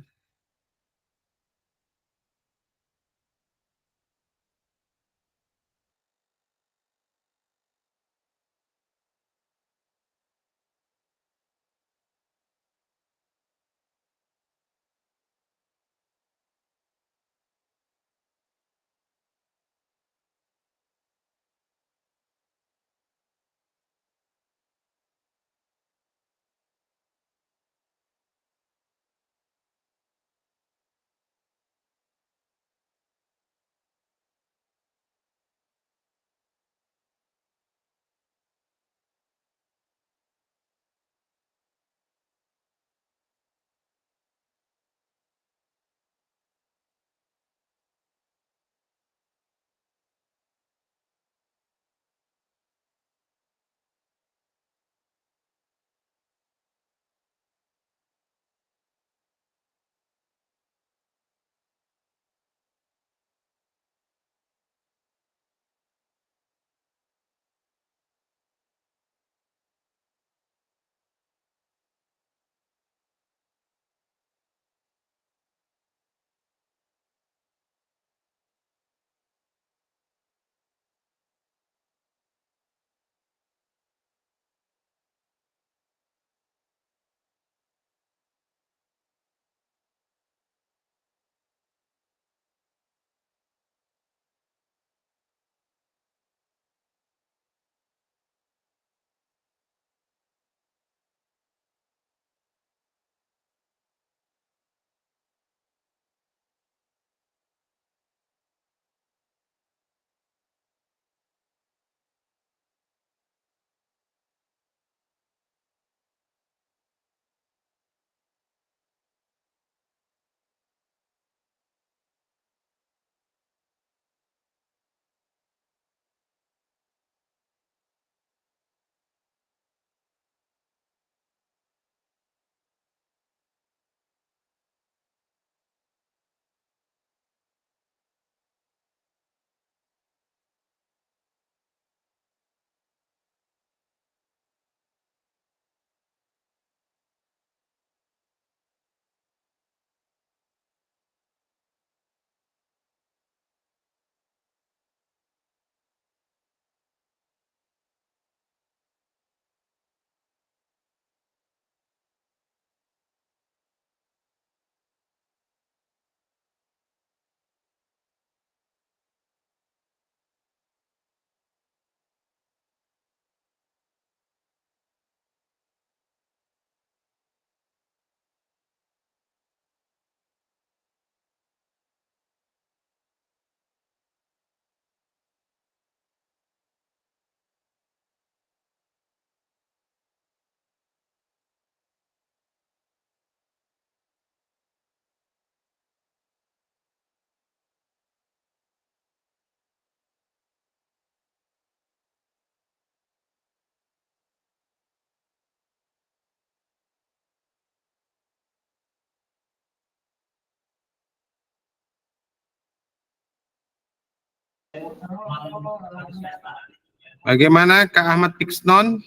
Bagaimana Kak Ahmad Pixnon?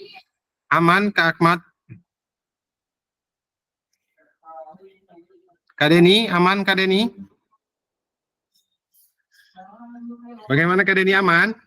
Aman Kak Ahmad? Kak Deni, aman Kak Deni? Bagaimana Kak Deni, aman?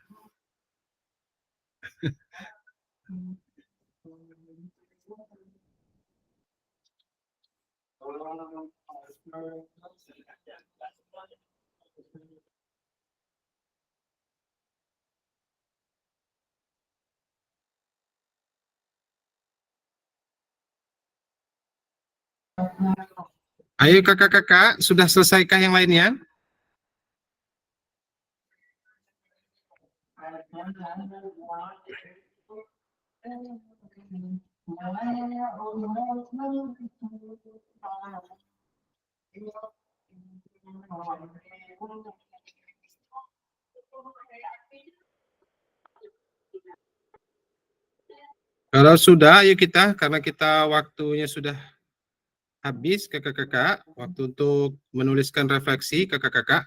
Ayo kakak-kakak, sudah selesaikah yang lainnya? Kalau sudah, ayo kita, karena kita waktunya sudah habis, kakak-kakak, waktu untuk menuliskan refleksi, kakak-kakak.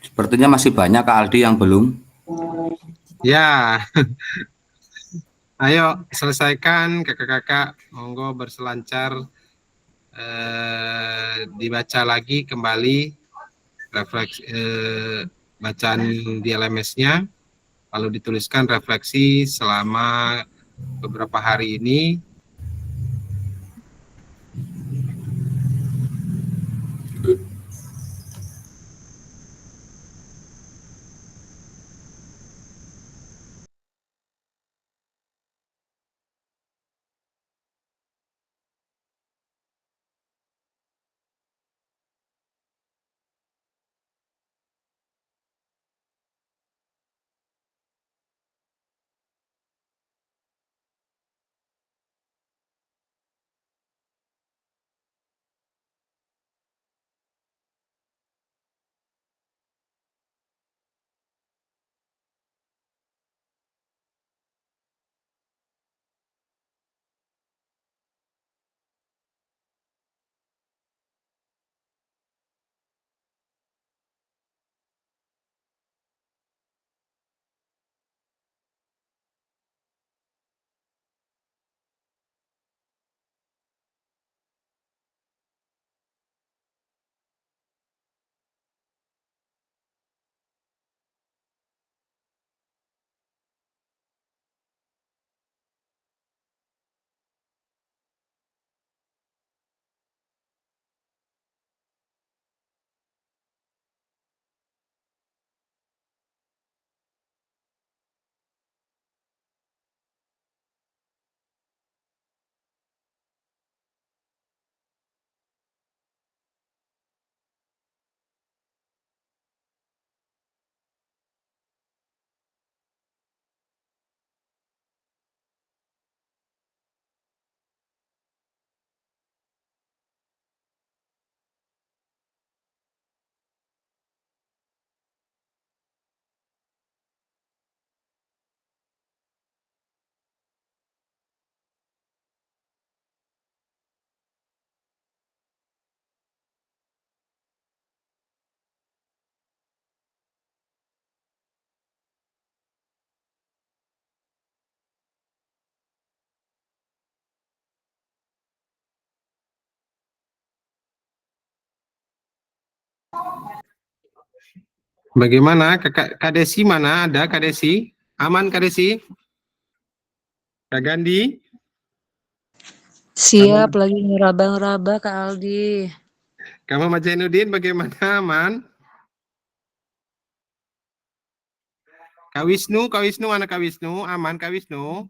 Sepertinya masih banyak Kak Aldi yang belum. Ya, ayo selesaikan kakak-kakak, monggo berselancar, dibaca lagi kembali refleksi bacaan di LMS-nya, lalu dituliskan refleksi selama beberapa hari ini. Bagaimana Kak Desi, mana ada Kak Desi? Aman Kak Desi? Kak Gandhi? Siap lagi ngeraba-ngeraba Kak Aldi. Kamu Mas Zainuddin bagaimana, aman? Kak Wisnu mana Kak Wisnu? Aman Kak Wisnu?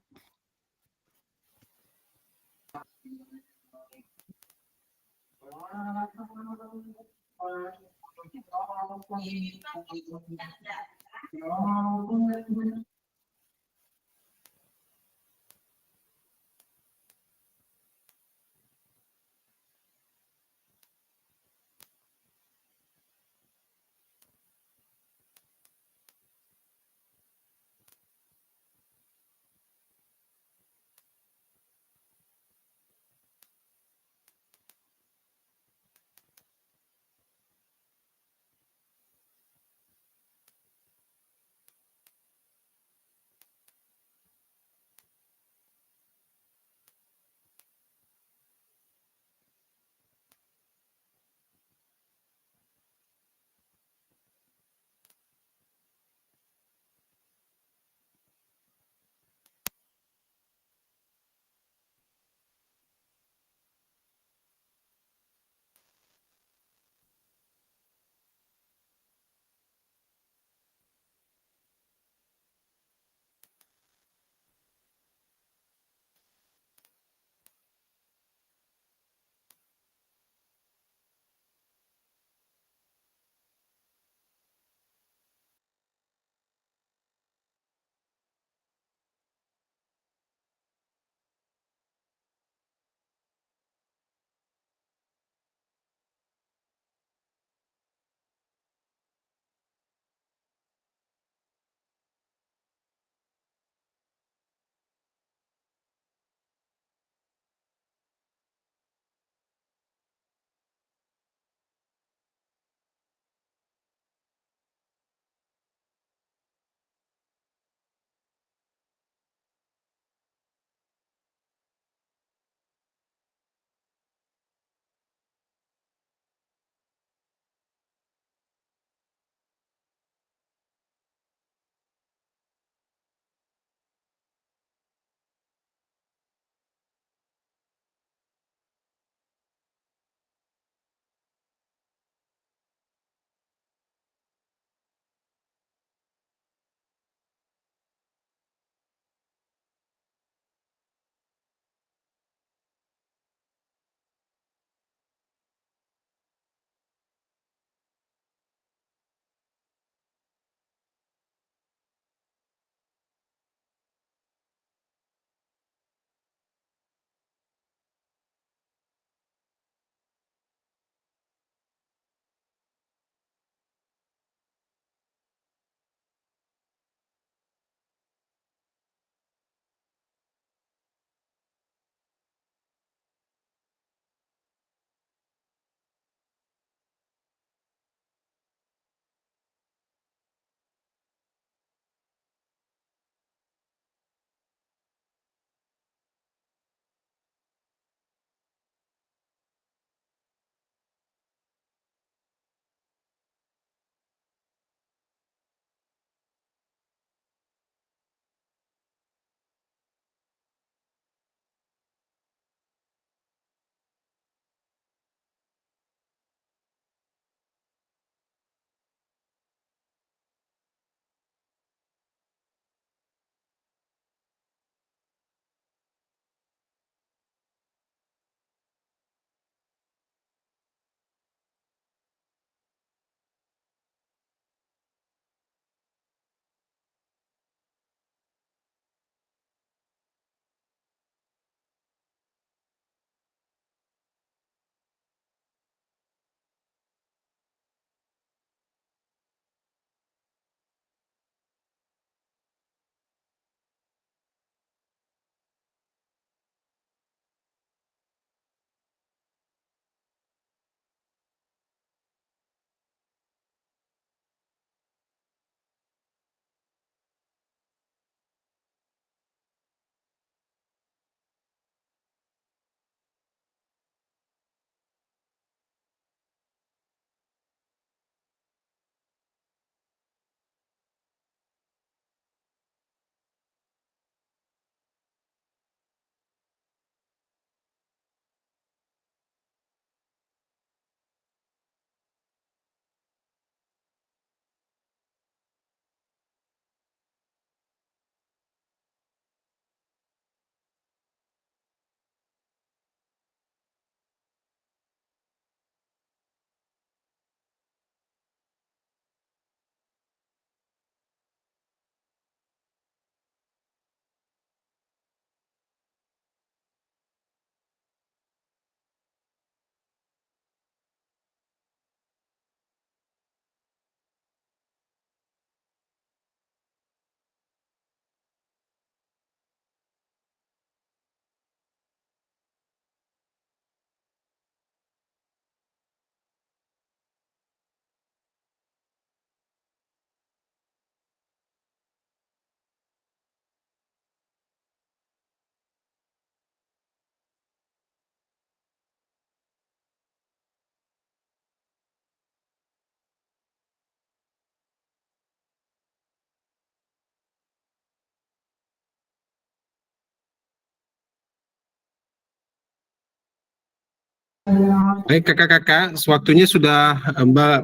Baik kakak-kakak, waktunya sudah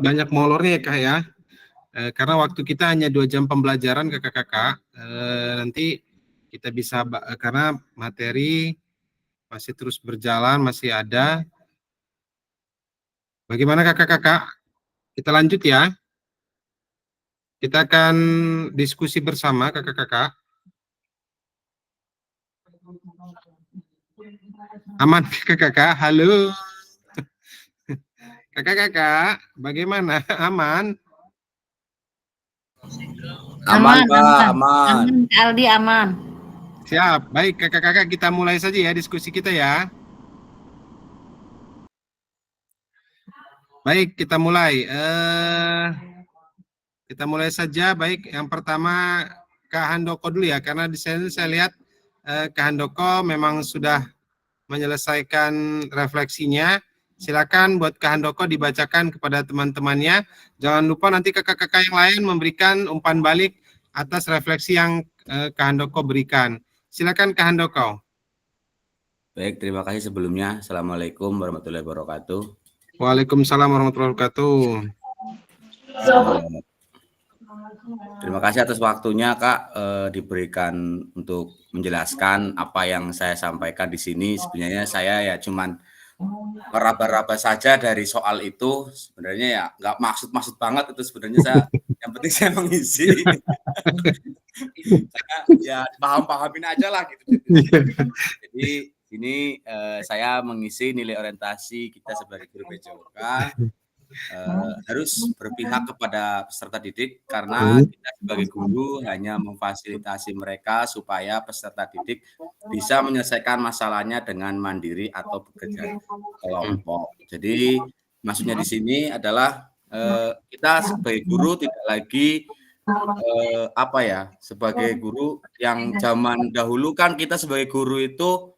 banyak molornya ya kak ya. Karena waktu kita hanya 2 jam pembelajaran kakak-kakak. Nanti kita bisa karena materi masih terus berjalan, masih ada. Bagaimana kakak-kakak? Kita lanjut ya. Kita akan diskusi bersama kakak-kakak. Aman kakak-kakak? Halo. Kakak-kakak, bagaimana? Aman? Aman, Pak, aman. Aman, Kak Aldi aman. Siap. Baik kakak-kakak, kita mulai saja ya diskusi kita ya. Baik, kita mulai. Kita mulai saja. Baik, yang pertama Kak Handoko dulu ya, karena di sini saya lihat Kak Handoko memang sudah menyelesaikan refleksinya. Silakan buat Kak Handoko dibacakan kepada teman-temannya. Jangan lupa nanti kakak-kakak yang lain memberikan umpan balik atas refleksi yang Kak Handoko berikan. Silakan Kak Handoko. Baik, terima kasih sebelumnya. Assalamualaikum warahmatullahi wabarakatuh. Waalaikumsalam warahmatullahi wabarakatuh. Terima kasih atas waktunya Kak diberikan untuk menjelaskan apa yang saya sampaikan di sini. Sebenarnya saya ya cuman meraba-raba saja dari soal itu. Sebenarnya ya nggak maksud banget itu sebenarnya saya. Yang penting saya mengisi. Saya ya paham-pahamin aja lah gitu. Jadi ini saya mengisi nilai orientasi kita sebagai guru PJOK. Harus berpihak kepada peserta didik karena kita sebagai guru hanya memfasilitasi mereka supaya peserta didik bisa menyelesaikan masalahnya dengan mandiri atau bekerja kelompok. Jadi maksudnya di sini adalah kita sebagai guru tidak lagi sebagai guru yang zaman dahulu kan kita sebagai guru itu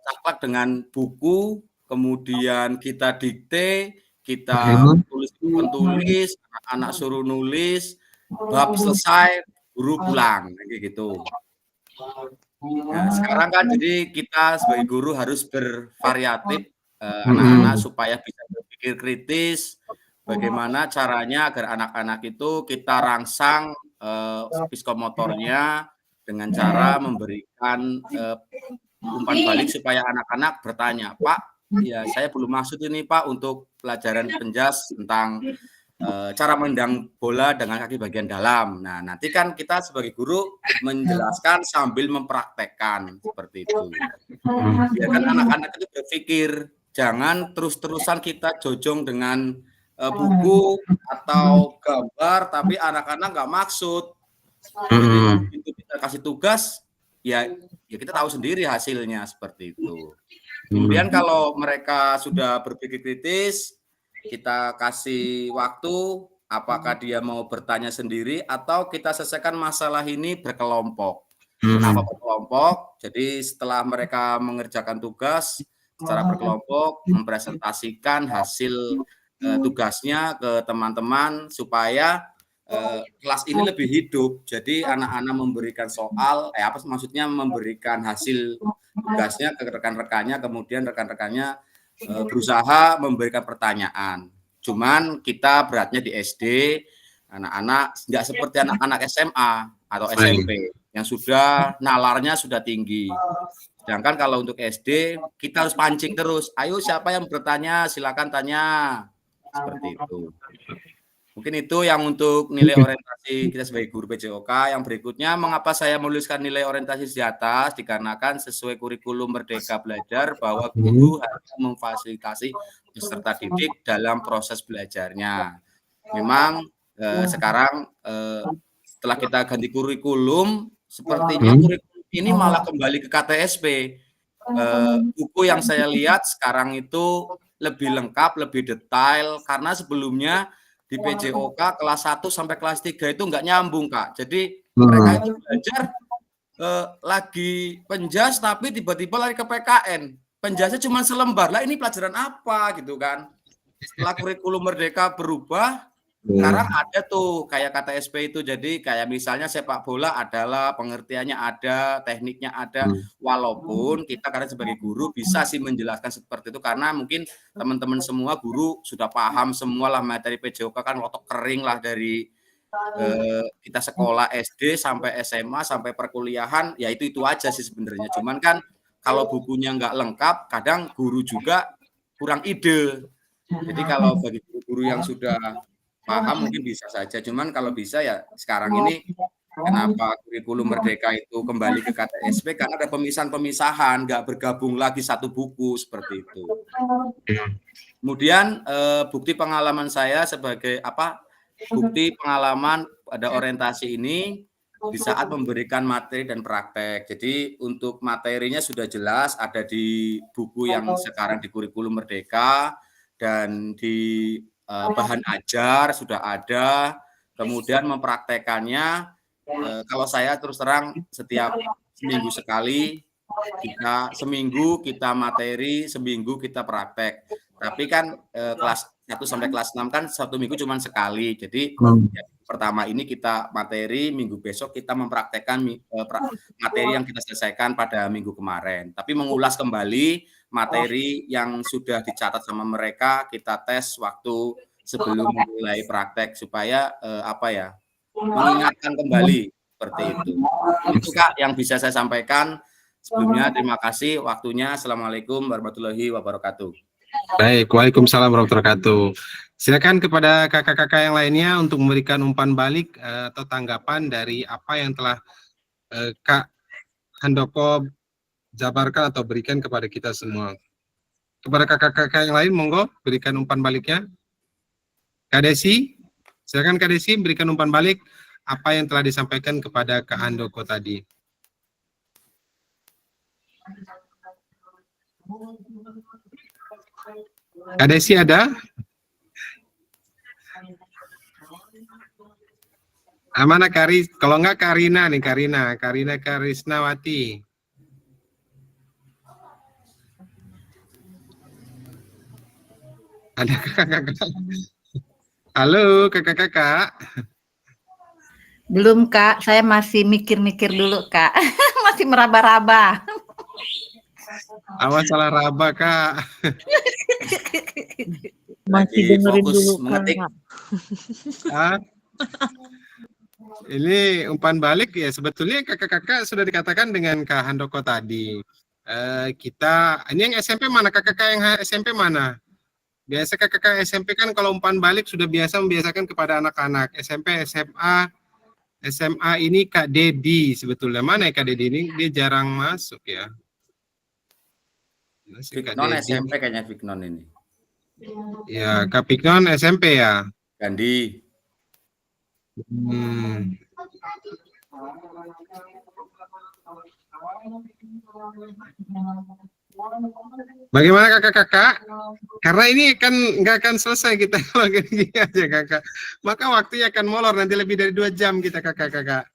caplak dengan buku, kemudian kita dikte, kita tulis, anak-anak suruh nulis, bab selesai, guru pulang, kayak gitu. Nah, sekarang kan jadi kita sebagai guru harus bervariatif anak-anak supaya bisa berpikir kritis, bagaimana caranya agar anak-anak itu kita rangsang psikomotornya dengan cara memberikan umpan balik supaya anak-anak bertanya, Pak, ya saya belum maksud ini Pak untuk pelajaran penjas tentang cara menendang bola dengan kaki bagian dalam. Nah nanti kan kita sebagai guru menjelaskan sambil mempraktekkan seperti itu. Biarkan anak-anak itu berpikir, jangan terus-terusan kita jojong dengan buku atau gambar, tapi anak-anak nggak maksud. Begitu kita kasih tugas, ya kita tahu sendiri hasilnya seperti itu. Kemudian kalau mereka sudah berpikir kritis, kita kasih waktu, apakah dia mau bertanya sendiri atau kita selesaikan masalah ini berkelompok. Kenapa berkelompok? Jadi setelah mereka mengerjakan tugas secara berkelompok, mempresentasikan hasil tugasnya ke teman-teman supaya kelas ini lebih hidup. Jadi anak-anak memberikan soal, maksudnya memberikan hasil tugasnya ke rekan-rekannya, kemudian rekan-rekannya berusaha memberikan pertanyaan. Cuman kita beratnya di SD, anak-anak nggak seperti anak-anak SMA atau SMP yang sudah nalarnya sudah tinggi. Sedangkan kalau untuk SD kita harus pancing terus. Ayo siapa yang bertanya silakan tanya. Seperti itu. Mungkin itu yang untuk nilai orientasi kita sebagai guru PJOK. Yang berikutnya, mengapa saya menuliskan nilai orientasi di atas? Dikarenakan sesuai kurikulum Merdeka Belajar bahwa guru harus memfasilitasi peserta didik dalam proses belajarnya. Memang sekarang setelah kita ganti kurikulum, sepertinya kurikulum ini malah kembali ke KTSP. Buku yang saya lihat sekarang itu lebih lengkap, lebih detail, karena sebelumnya di PJOK kelas 1 sampai kelas 3 itu nggak nyambung, Kak. Jadi mereka itu belajar lagi penjas, tapi tiba-tiba lari ke PKN. Penjasnya cuma selembar. Lah ini pelajaran apa gitu kan? Setelah kurikulum Merdeka berubah, Sekarang ada tuh kayak KTSP itu, jadi kayak misalnya sepak bola adalah pengertiannya ada, tekniknya ada, walaupun kita karena sebagai guru bisa sih menjelaskan seperti itu karena mungkin teman-teman semua guru sudah paham semua lah materi PJOK kan otak kering lah dari kita sekolah SD sampai SMA sampai perkuliahan ya itu aja sih sebenarnya. Cuman kan kalau bukunya nggak lengkap, kadang guru juga kurang ide. Jadi kalau bagi guru-guru yang sudah paham mungkin bisa saja, cuman kalau bisa ya sekarang ini kenapa kurikulum merdeka itu kembali ke KTSP karena ada pemisahan-pemisahan, nggak bergabung lagi satu buku seperti itu. Kemudian bukti pengalaman saya sebagai bukti pengalaman pada orientasi ini di saat memberikan materi dan praktek. Jadi untuk materinya sudah jelas ada di buku yang sekarang di kurikulum merdeka dan di bahan ajar sudah ada, kemudian mempraktekannya kalau saya terus terang setiap seminggu sekali, seminggu kita materi, seminggu kita praktek. Tapi kan kelas 1 sampai kelas 6 kan 1 minggu cuma sekali. Jadi ya, pertama ini kita materi, minggu besok kita mempraktekkan materi yang kita selesaikan pada minggu kemarin. Tapi mengulas kembali materi yang sudah dicatat sama mereka, kita tes waktu sebelum mulai praktek supaya mengingatkan kembali seperti itu. Itu Kak yang bisa saya sampaikan. Sebelumnya terima kasih waktunya. Assalamualaikum warahmatullahi wabarakatuh. Baik, waalaikumsalam warahmatullahi wabarakatuh. Silakan kepada kakak-kakak yang lainnya untuk memberikan umpan balik atau tanggapan dari apa yang telah Kak Handoko jabarkan atau berikan kepada kita semua. Kepada kakak-kakak yang lain, monggo berikan umpan baliknya. Kak Desi, silakan Kak Desi berikan umpan balik apa yang telah disampaikan kepada Kak Handoko tadi. Kak Desi ada? Mana kalau enggak Karina nih, Karina Karisnawati. Ada kakak-kakak? Halo kakak-kakak. Belum Kak, saya masih mikir-mikir dulu Kak. Masih meraba-raba. Awas salah raba Kak. Masih dengerin dulu Kak. Ini umpan balik ya, sebetulnya kakak-kakak sudah dikatakan dengan Kak Handoko tadi. Ini yang SMP mana, kakak-kakak yang SMP mana? Biasa kakak-kakak SMP kan kalau umpan balik sudah biasa membiasakan kepada anak-anak. SMP, SMA ini Kak Dedi sebetulnya. Mana ya Kak Dedi ini? Dia jarang masuk ya. Fiknon SMP kayaknya Fiknon ini. Ya, Kak Fiknon SMP ya. Gandhi. Bagaimana kakak-kakak? Karena ini kan nggak akan selesai kita kalau gini aja kakak. Maka waktunya akan molor nanti lebih dari 2 jam kita kakak-kakak.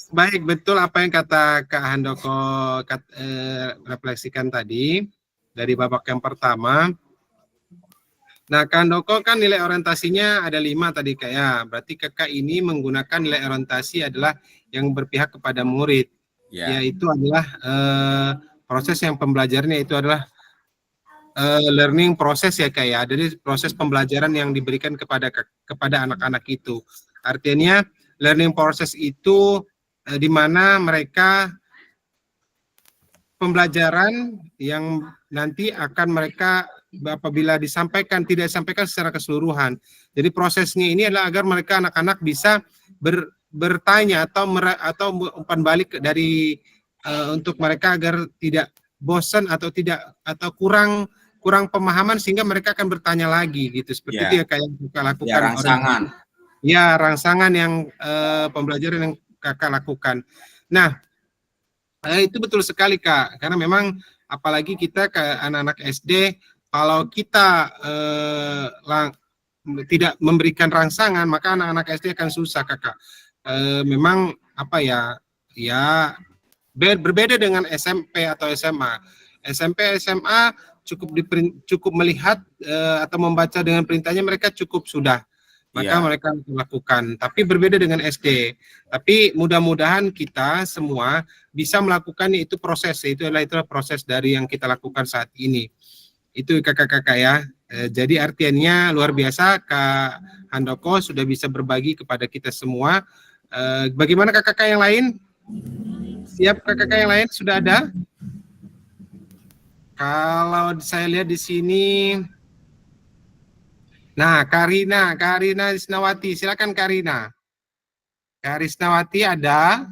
Baik, betul apa yang kata Kak Handoko refleksikan tadi dari babak yang pertama. Nah, Kak Handoko kan nilai orientasinya ada 5 tadi Kak ya. Berarti kakak ini menggunakan nilai orientasi adalah yang berpihak kepada murid. Yaitu adalah proses yang pembelajarannya itu adalah learning proses ya Kak ya. Jadi proses pembelajaran yang diberikan kepada anak-anak itu. Artinya learning process itu di mana mereka pembelajaran yang nanti akan mereka apabila tidak disampaikan secara keseluruhan. Jadi prosesnya ini adalah agar mereka anak-anak bisa bertanya atau umpan balik dari untuk mereka agar tidak bosan atau kurang pemahaman sehingga mereka akan bertanya lagi gitu. Seperti itu ya kayak kita lakukan. Ya, rangsangan. Rangsangan yang pembelajaran yang kakak lakukan. Nah, itu betul sekali Kak, karena memang apalagi kita ke anak-anak SD, kalau kita tidak memberikan rangsangan, maka anak-anak SD akan susah Kakak. Memang berbeda dengan SMP atau SMA. SMP, SMA cukup melihat atau membaca dengan perintahnya mereka cukup sudah. Maka Iya. mereka melakukan. Tapi berbeda dengan SD. Tapi mudah-mudahan kita semua bisa melakukan itu proses. Itulah proses dari yang kita lakukan saat ini. Itu kakak-kakak ya. Jadi artinya luar biasa Kak Handoko sudah bisa berbagi kepada kita semua. Bagaimana kakak-kakak yang lain? Siap kakak-kakak yang lain sudah ada? Kalau saya lihat di sini, nah Karina Risnawati, silakan Karina. Risnawati ada?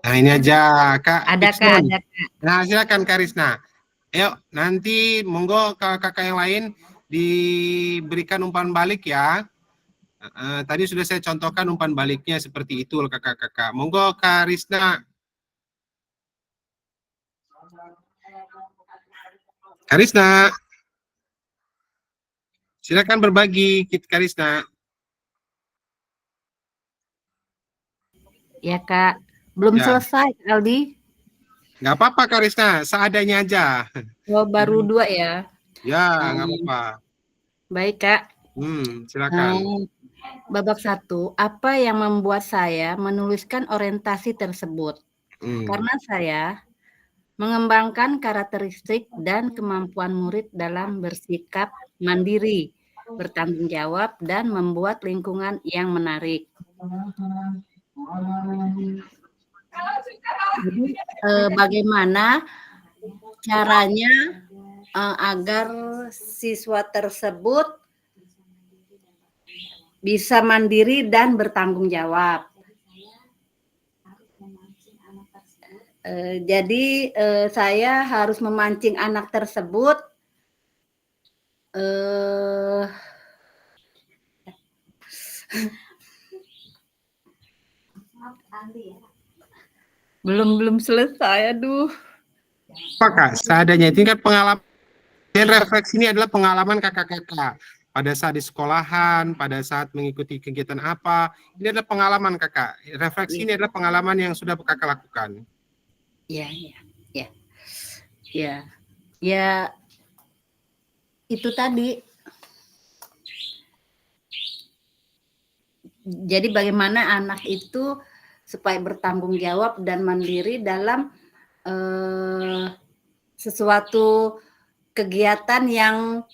Nah ini aja Kak. Ada Kak, Iksun. ada Kak. Nah silakan Kak Risna. Ayo nanti monggo kakak yang lain diberikan umpan balik ya. Tadi sudah saya contohkan umpan baliknya seperti itu kakak-kakak. Monggo Kak Risna. Kak Risna. Silakan berbagi Kak Risna. Ya Kak, belum Ya. selesai Aldi. Nggak apa-apa Kak Risna, seadanya aja. Oh, baru 2 ya. Ya, nggak apa-apa. Baik Kak. Silakan. Babak 1, apa yang membuat saya menuliskan orientasi tersebut? Karena saya mengembangkan karakteristik dan kemampuan murid dalam bersikap mandiri, bertanggung jawab, dan membuat lingkungan yang menarik. Jadi, bagaimana caranya agar siswa tersebut bisa mandiri dan bertanggung jawab. Jadi saya harus memancing anak tersebut belum selesai, aduh. Apa Kak, seadanya itu kan pengalaman dan refleksi ini adalah pengalaman kakak-kakak pada saat di sekolahan, pada saat mengikuti kegiatan apa, ini adalah pengalaman kakak. Refleksi ini adalah pengalaman yang sudah kakak lakukan. Ya, itu tadi. Jadi bagaimana anak itu supaya bertanggung jawab dan mandiri dalam sesuatu kegiatan yang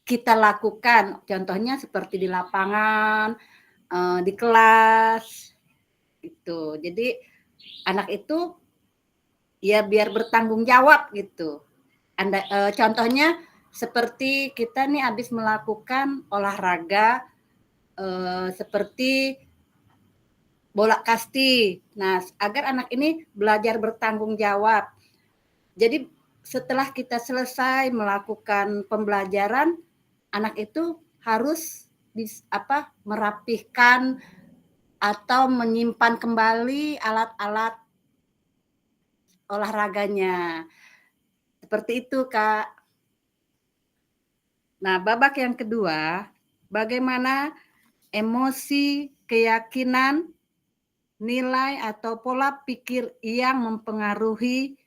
kita lakukan. Contohnya seperti di lapangan, di kelas, gitu. Jadi anak itu ya biar bertanggung jawab gitu. Contohnya seperti kita nih habis melakukan olahraga seperti bola kasti. Nah, agar anak ini belajar bertanggung jawab. Jadi setelah kita selesai melakukan pembelajaran, anak itu harus merapihkan atau menyimpan kembali alat-alat olahraganya. Seperti itu, Kak. Nah, babak yang kedua, bagaimana emosi, keyakinan, nilai atau pola pikir yang mempengaruhi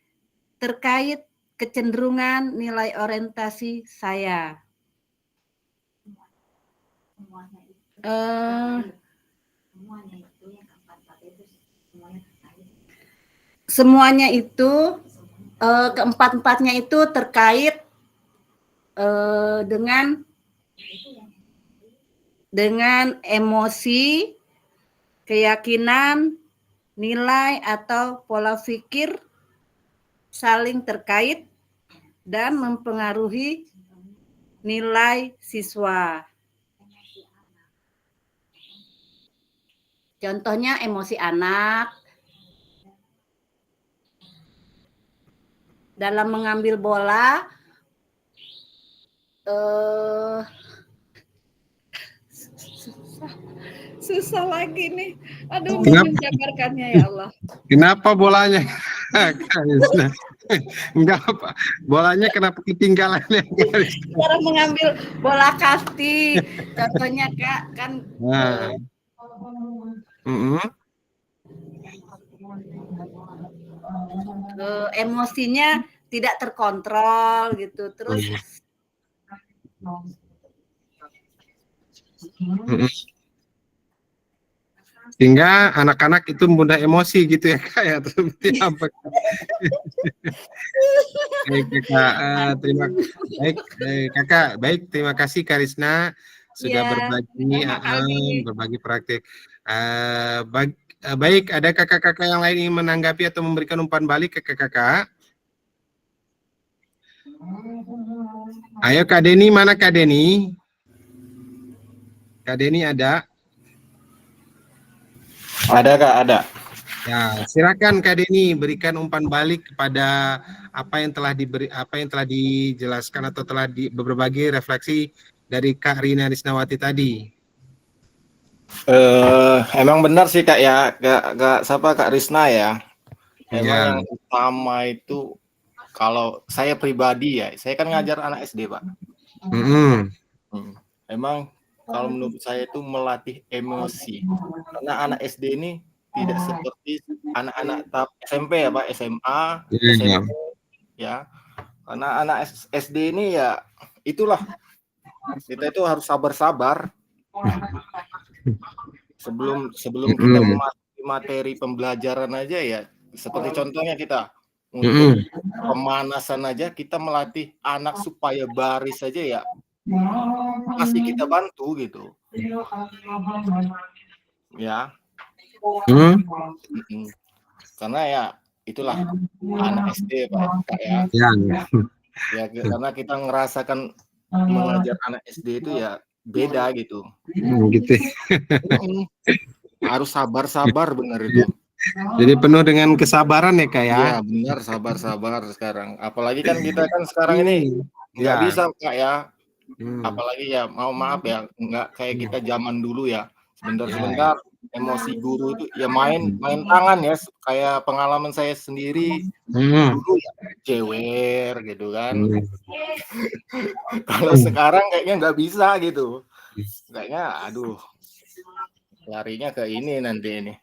terkait kecenderungan nilai orientasi saya. Semuanya itu keempat-empatnya itu terkait dengan emosi, keyakinan, nilai atau pola pikir saling terkait dan mempengaruhi nilai siswa. Contohnya emosi anak dalam mengambil bola, susah lagi nih. Aduh, mau menjabarkannya ya Allah. Kenapa bolanya? Enggak apa. Bolanya kenapa ketinggalan ya? Cara mengambil bola kasti. Contohnya Kak, kan emosinya tidak terkontrol gitu. Terus sehingga anak-anak itu mudah emosi gitu ya Kak ya. Seperti apa? Baik Kakak, baik terima kasih Karisna sudah ya, berbagi praktik. Baik, ada kakak-kakak yang lain ingin menanggapi atau memberikan umpan balik ke kakak-kakak? Ayo Kak Deni, mana Kak Deni? Kak Deni ada? Ada Kak, ada. Ya, silakan Kak Deni berikan umpan balik kepada apa yang telah dijelaskan atau telah berbagi refleksi dari Kak Rina Risnawati tadi. Emang benar sih Kak ya, Kak Risna ya. Emang Ya. yang utama itu kalau saya pribadi ya, saya kan ngajar anak SD Pak. Emang kalau menurut saya itu melatih emosi. Karena anak SD ini tidak seperti anak-anak tahap SMP ya Pak, SMA, SMP ya. Karena anak SD ini ya itulah, kita itu harus sabar-sabar. Sebelum kita memasuki materi pembelajaran aja ya, seperti contohnya kita untuk pemanasan aja kita melatih anak supaya baris saja ya, masih kita bantu gitu ya. Karena ya itulah anak SD Pak ya. Ya karena kita ngerasakan mengajar anak SD itu ya beda gitu. Gitu. Harus sabar-sabar benar itu. Jadi penuh dengan kesabaran ya Kak ya. Iya benar, sabar-sabar sekarang. Apalagi kan kita kan sekarang ini nggak bisa Kak ya. Apalagi ya maaf ya, nggak kayak kita zaman dulu ya. Sebentar-sebentar emosi guru itu ya main tangan ya, kayak pengalaman saya sendiri dulu ya jewer gitu kan. Kalau sekarang kayaknya nggak bisa gitu, kayaknya aduh larinya ke ini nanti ini.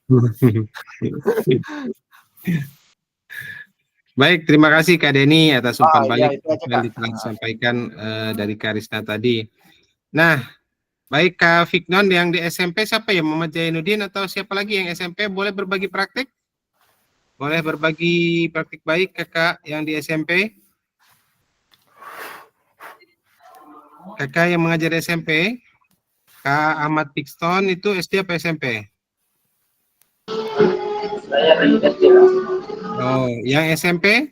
Baik, terima kasih Kak Deni atas umpan balik yang disampaikan dari Karisna tadi. Nah, baik Kak Fiknon yang di SMP siapa ya? Muhammad Jainuddin atau siapa lagi yang SMP boleh berbagi praktik? Boleh berbagi praktik baik Kakak yang di SMP? Kakak yang mengajar di SMP? Kak Ahmad Pixton itu SD apa SMP? Saya di SD. Oh, yang SMP?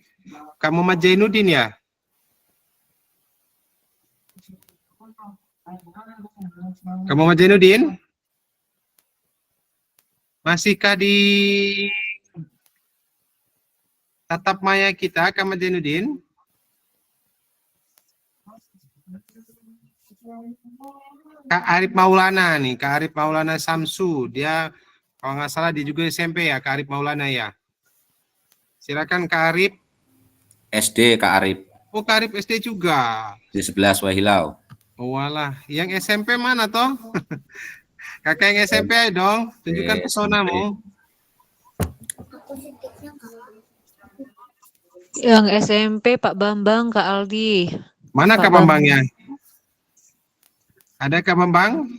Kak Muhammad Jainuddin ya? Kak Muhammad Jainuddin? Masihkah di tatap maya kita, Kak Muhammad Jainuddin? Kak Arif Maulana nih, Kak Arif Maulana Samsu, dia kalau nggak salah dia juga SMP ya, Kak Arif Maulana ya. Silakan Kak Arif. SD Kak Arif. Oh Kak Arif SD juga. Di 11 Wahilau. Oh walah, yang SMP mana toh? Kakak yang SMP dong, tunjukkan pesonamu. Yang SMP Pak Bambang, Kak Aldi. Mana Kak Bambangnya? Ada Kak Bambang?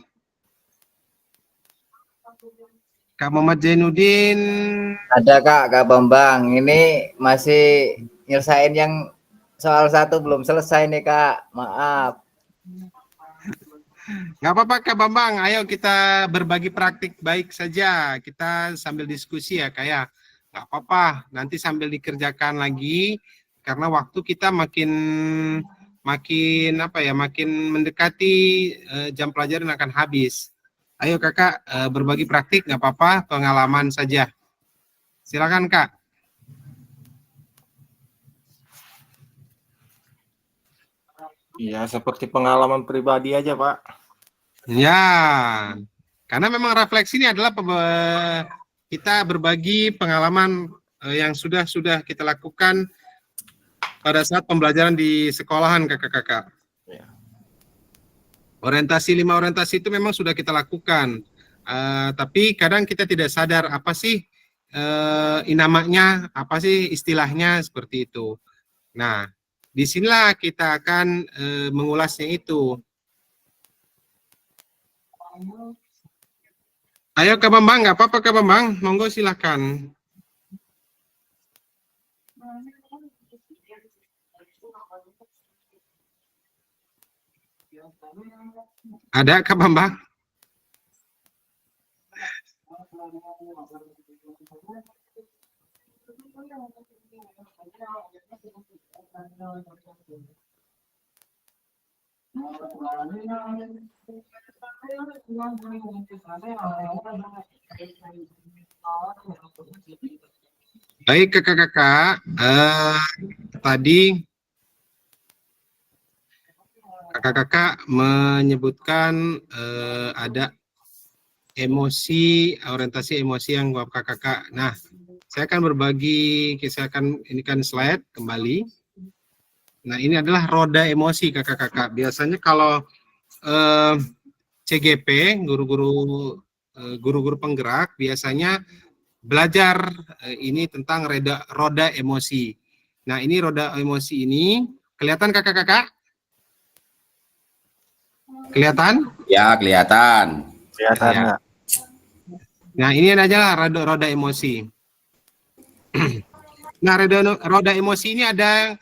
Kak Muhammad Jainuddin. Ada Kak Bambang. Ini masih nyelesain yang soal 1 belum selesai nih Kak. Maaf. Nggak apa-apa Kak Bambang, ayo kita berbagi praktik baik saja. Kita sambil diskusi ya Kak ya. Nggak apa-apa, nanti sambil dikerjakan lagi. Karena waktu kita makin mendekati jam pelajaran akan habis. Ayo kakak berbagi praktik, nggak apa-apa, pengalaman saja. Silakan Kak. Iya, seperti pengalaman pribadi aja Pak. Ya, karena memang refleksi ini adalah kita berbagi pengalaman yang sudah kita lakukan pada saat pembelajaran di sekolahan kakak-kakak. Ya. Orientasi 5 orientasi itu memang sudah kita lakukan, tapi kadang kita tidak sadar apa sih namanya apa sih istilahnya seperti itu. Nah, disinilah kita akan mengulasnya itu. Ayo Kak Bambang, nggak apa-apa Kak Bambang, monggo silakan. Ada Kak Bambang? Baik kakak-kakak, tadi kakak-kakak menyebutkan ada emosi, orientasi emosi yang kakak-kakak. Nah, saya akan berbagi, saya akan ini kan slide kembali. Nah, ini adalah roda emosi kakak-kakak. Biasanya kalau CGP, guru-guru penggerak, biasanya belajar ini tentang roda emosi. Nah, ini roda emosi ini kelihatan kakak-kakak? Kelihatan? Ya, kelihatan. Kelihatan Ya. nggak? Nah, ini adalah roda emosi. Nah, roda emosi ini ada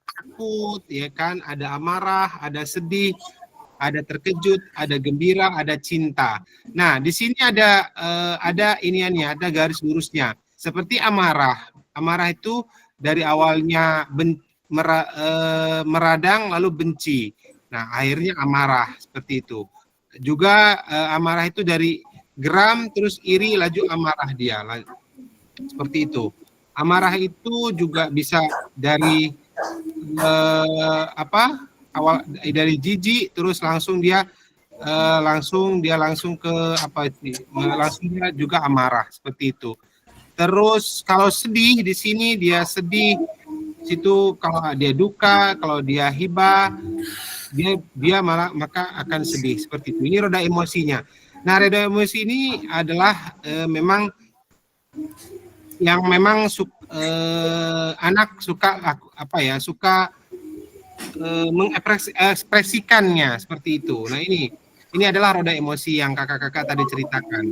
takut, ya kan? Ada amarah, ada sedih, ada terkejut, ada gembira, ada cinta. Nah, di sini ada iniannya, ada garis lurusnya. Seperti amarah. Amarah itu dari awalnya meradang lalu benci. Nah, akhirnya amarah seperti itu. Juga amarah itu dari geram terus iri laju amarah dia. Seperti itu. Amarah itu juga bisa dari awal dari jijik terus langsung dia langsung ke apa sih? Langsung dia juga amarah seperti itu. Terus kalau sedih di sini dia sedih, situ kalau dia duka, kalau dia hibah, dia malah maka akan sedih seperti itu. Ini roda emosinya. Nah, roda emosi ini adalah memang anak suka suka mengekspresikannya seperti itu. Nah, ini adalah roda emosi yang kakak-kakak tadi ceritakan.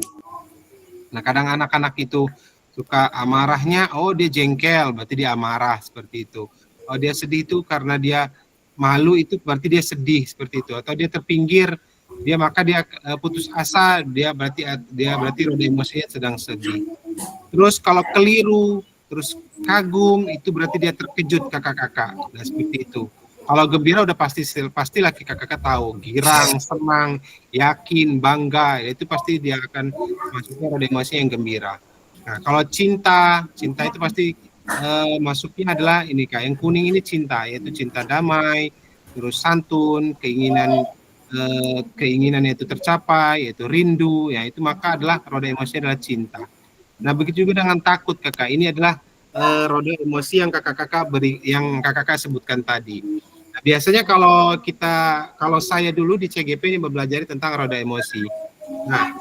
Nah, kadang anak-anak itu suka amarahnya, oh dia jengkel, berarti dia amarah seperti itu. Oh dia sedih itu karena dia malu, itu berarti dia sedih seperti itu. Atau dia terpinggir, maka dia putus asa, dia berarti roda emosinya sedang sedih. Terus kalau keliru, terus kagum, itu berarti dia terkejut kakak-kakak. Nah, seperti itu. Kalau gembira udah pasti lagi kakak-kakak tahu, girang, senang, yakin, bangga, itu pasti dia akan masuknya roda emosi yang gembira. Nah, kalau cinta itu pasti masuknya adalah ini Kak, yang kuning ini cinta, yaitu cinta damai, terus santun, keinginannya itu tercapai, yaitu rindu, ya itu maka adalah roda emosi adalah cinta. Nah, begitu juga dengan takut kakak, ini adalah roda emosi yang kakak-kakak sebutkan tadi. Nah, biasanya kalau saya dulu di CGP ini belajar tentang roda emosi. Nah,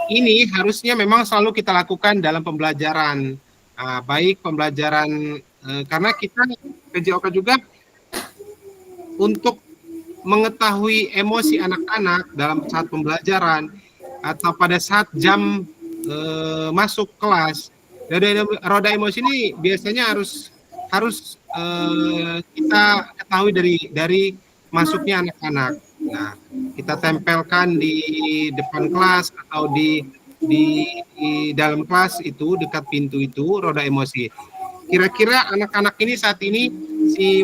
ini harusnya memang selalu kita lakukan dalam pembelajaran, baik pembelajaran karena kita PJOK juga untuk mengetahui emosi anak-anak dalam saat pembelajaran atau pada saat jam masuk kelas. Roda emosi ini biasanya harus kita ketahui dari masuknya anak-anak. Nah, kita tempelkan di depan kelas atau di dalam kelas itu, dekat pintu itu, roda emosi. Kira-kira anak-anak ini saat ini si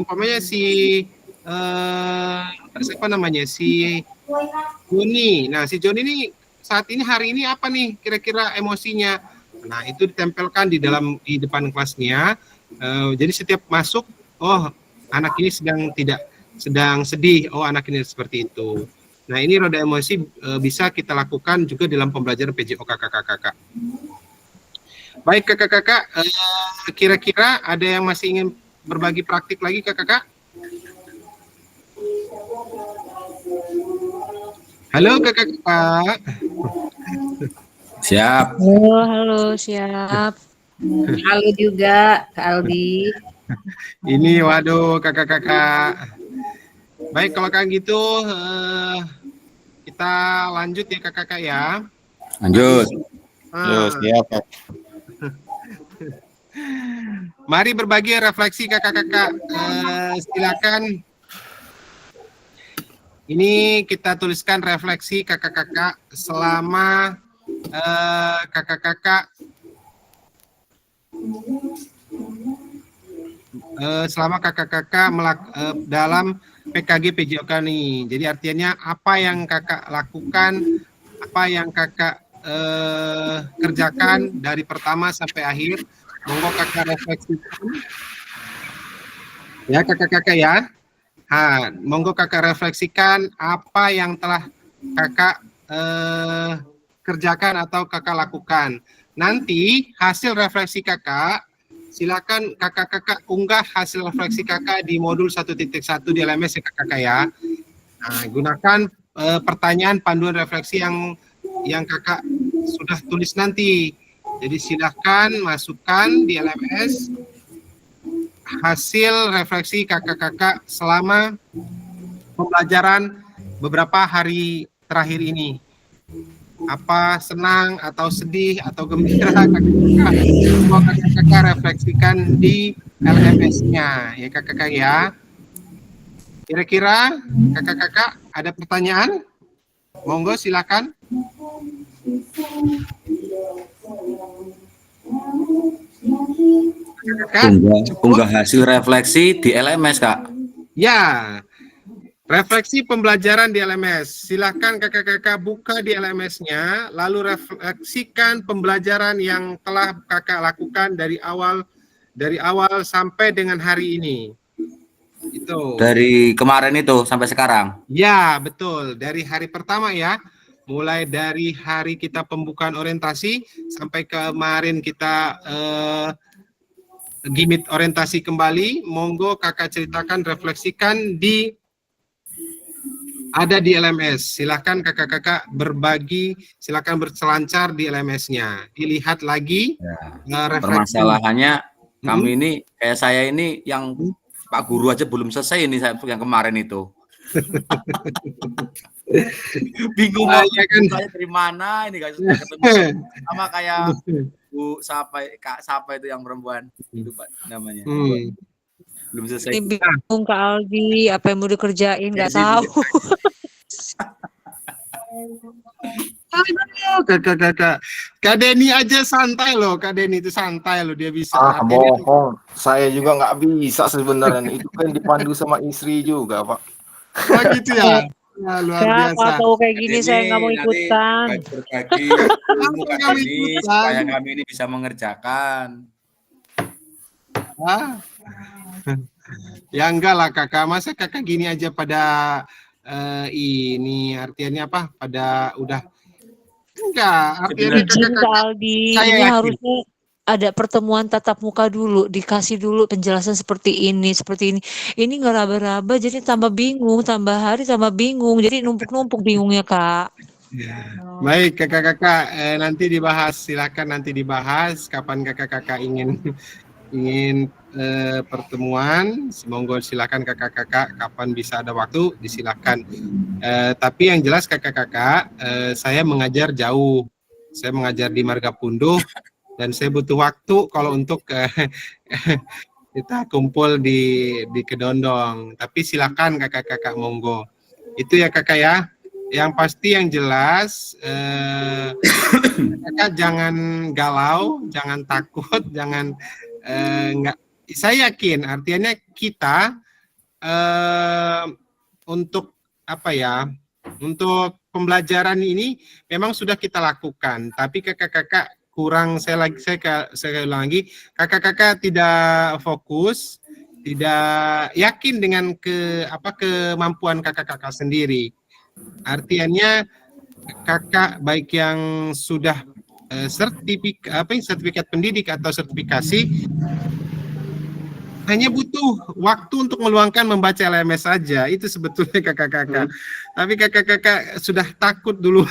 Joni. Nah, si Joni ini saat ini hari ini apa nih kira-kira emosinya? Nah, itu ditempelkan di depan kelasnya. Jadi setiap masuk, oh anak ini sedang sedih, oh anak ini seperti itu. Nah, ini roda emosi bisa kita lakukan juga dalam pembelajaran PJOK kakak-kakak. Baik kakak-kakak, kira-kira ada yang masih ingin berbagi praktik lagi kakak-kakak? Halo kakak-kakak. Siap. Halo, siap. Halo juga Kak Aldi. Ini waduh kakak-kakak. Baik kalau kayak gitu kita lanjut ya kakak-kakak ya. Lanjut. Yo, siap. Mari berbagi refleksi kakak-kakak. Silakan. Ini kita tuliskan refleksi kakak-kakak selama kakak-kakak dalam PKG PJOK nih. Jadi artinya apa yang kakak lakukan, apa yang kakak kerjakan dari pertama sampai akhir. Monggo kakak refleksikan. Ya kakak-kakak ya. Monggo kakak refleksikan apa yang telah kakak kerjakan atau kakak lakukan. Nanti hasil refleksi kakak, silakan kakak-kakak unggah hasil refleksi kakak di modul 1.1 di LMS ya kakak-kakak ya. Nah, gunakan pertanyaan panduan refleksi yang kakak sudah tulis nanti. Jadi silahkan masukkan di LMS hasil refleksi kakak-kakak selama pembelajaran beberapa hari terakhir ini. Apa senang atau sedih atau gembira kakak-kakak, semua kakak-kakak refleksikan di LMS-nya ya kakak-kakak ya. Kira-kira kakak-kakak ada pertanyaan? Monggo silakan. Unggah hasil refleksi di LMS, Kak. Ya, refleksi pembelajaran di LMS. Silakan kakak-kakak buka di LMS-nya, lalu refleksikan pembelajaran yang telah kakak lakukan dari awal sampai dengan hari ini. Itu. Dari kemarin itu sampai sekarang. Ya, betul. Dari hari pertama ya. Mulai dari hari kita pembukaan orientasi sampai kemarin kita gimit orientasi kembali. Monggo kakak ceritakan, refleksikan ada di LMS. Silakan kakak-kakak berbagi, silakan berselancar di LMS-nya. Dilihat lagi. Ya, permasalahannya kami ini kayak saya ini yang Pak Guru aja belum selesai ini saya yang kemarin itu. Bingung mau ya kan? saya dari mana ini guys, ketemu sama kayak Bu Kak Sapa itu yang perempuan itu Pak namanya. Belum selesai. Ini bingung Kak Aldi, apa yang mau dikerjain nggak tahu. Kakak-kakak, Kak Denny aja santai loh, Kak Denny itu santai loh, dia bisa. Bohong, saya juga nggak bisa sebenarnya. Itu kan dipandu sama istri juga, Pak. Oh gitu ya. Ya, luar biasa. Kalau tahu kayak gini saya nggak mau ikutan. Berbagi ilmu ini supaya kami ini bisa mengerjakan. Ya enggak lah kakak, masa kakak gini aja pada ini artinya apa? Pada udah enggak, artinya Kak Aldi, ini harusnya ada pertemuan tatap muka dulu, dikasih dulu penjelasan seperti ini. Ini nggak raba-raba, jadi tambah bingung, tambah hari tambah bingung, jadi numpuk-numpuk bingungnya Kak. Baik kakak-kakak, nanti dibahas, silakan nanti dibahas kapan kakak-kakak ingin pertemuan. Semoga silakan kakak-kakak kapan bisa ada waktu disilakan. Tapi yang jelas kakak-kakak, saya mengajar jauh, saya mengajar di Margapunduh. Dan saya butuh waktu kalau untuk kita kumpul di Kedondong. Tapi silakan kakak-kakak monggo. Itu ya kakak ya. Yang pasti yang jelas kakak jangan galau, jangan takut, jangan enggak. Saya yakin artinya kita untuk apa ya? Untuk pembelajaran ini memang sudah kita lakukan, tapi kakak-kakak kurang, saya ulang lagi, kakak-kakak tidak fokus, tidak yakin dengan kemampuan kakak-kakak sendiri. Artinya kakak baik yang sudah sertifikat pendidik atau sertifikasi hanya butuh waktu untuk meluangkan membaca LMS saja, itu sebetulnya kakak-kakak. Tapi kakak-kakak sudah takut dulu.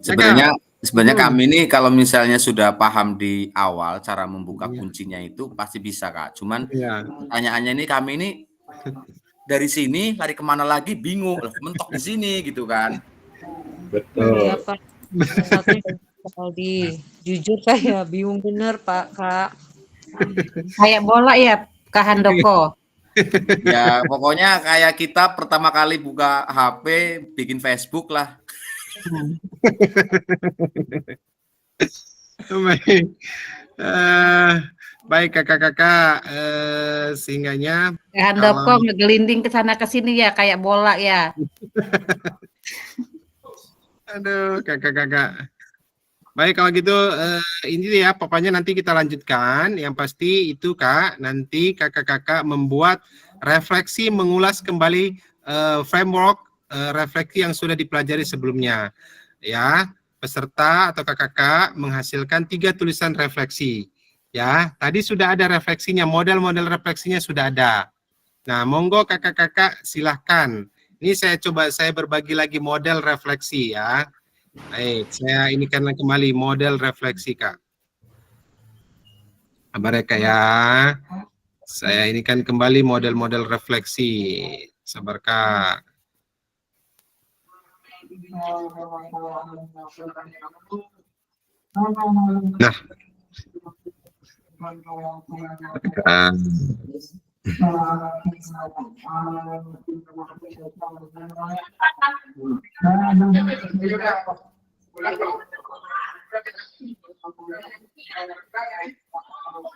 Sebenarnya kami ini kalau misalnya sudah paham di awal cara membuka kuncinya itu pasti bisa, Kak. Cuman pertanyaannya ini kami ini dari sini lari kemana lagi bingung, mentok di sini gitu kan. Betul. Iya, Pak. Salah satu Pak Aldi. Jujur saya bingung bener, Kak. Kayak bola ya, Kak Handoko. Ya pokoknya kayak kita pertama kali buka HP bikin Facebook lah. Baik, baik kakak-kakak, sehingganya Handoko ngegelinding ke sana ke sini ya, kayak bola ya. aduh kakak-kakak. Baik kalau gitu ini ya pokoknya nanti kita lanjutkan. Yang pasti itu Kak, nanti kakak-kakak membuat refleksi mengulas kembali framework refleksi yang sudah dipelajari sebelumnya. Ya, peserta atau kakak-kakak menghasilkan 3 tulisan refleksi. Ya, tadi sudah ada refleksinya, model-model refleksinya sudah ada. Nah, monggo kakak-kakak silahkan. Ini saya berbagi lagi model refleksi ya. Baik, saya ini karena kembali model refleksi Kak. Sabar ya Kak ya. Saya ini kan kembali model-model refleksi. Sabar Kak. Nah.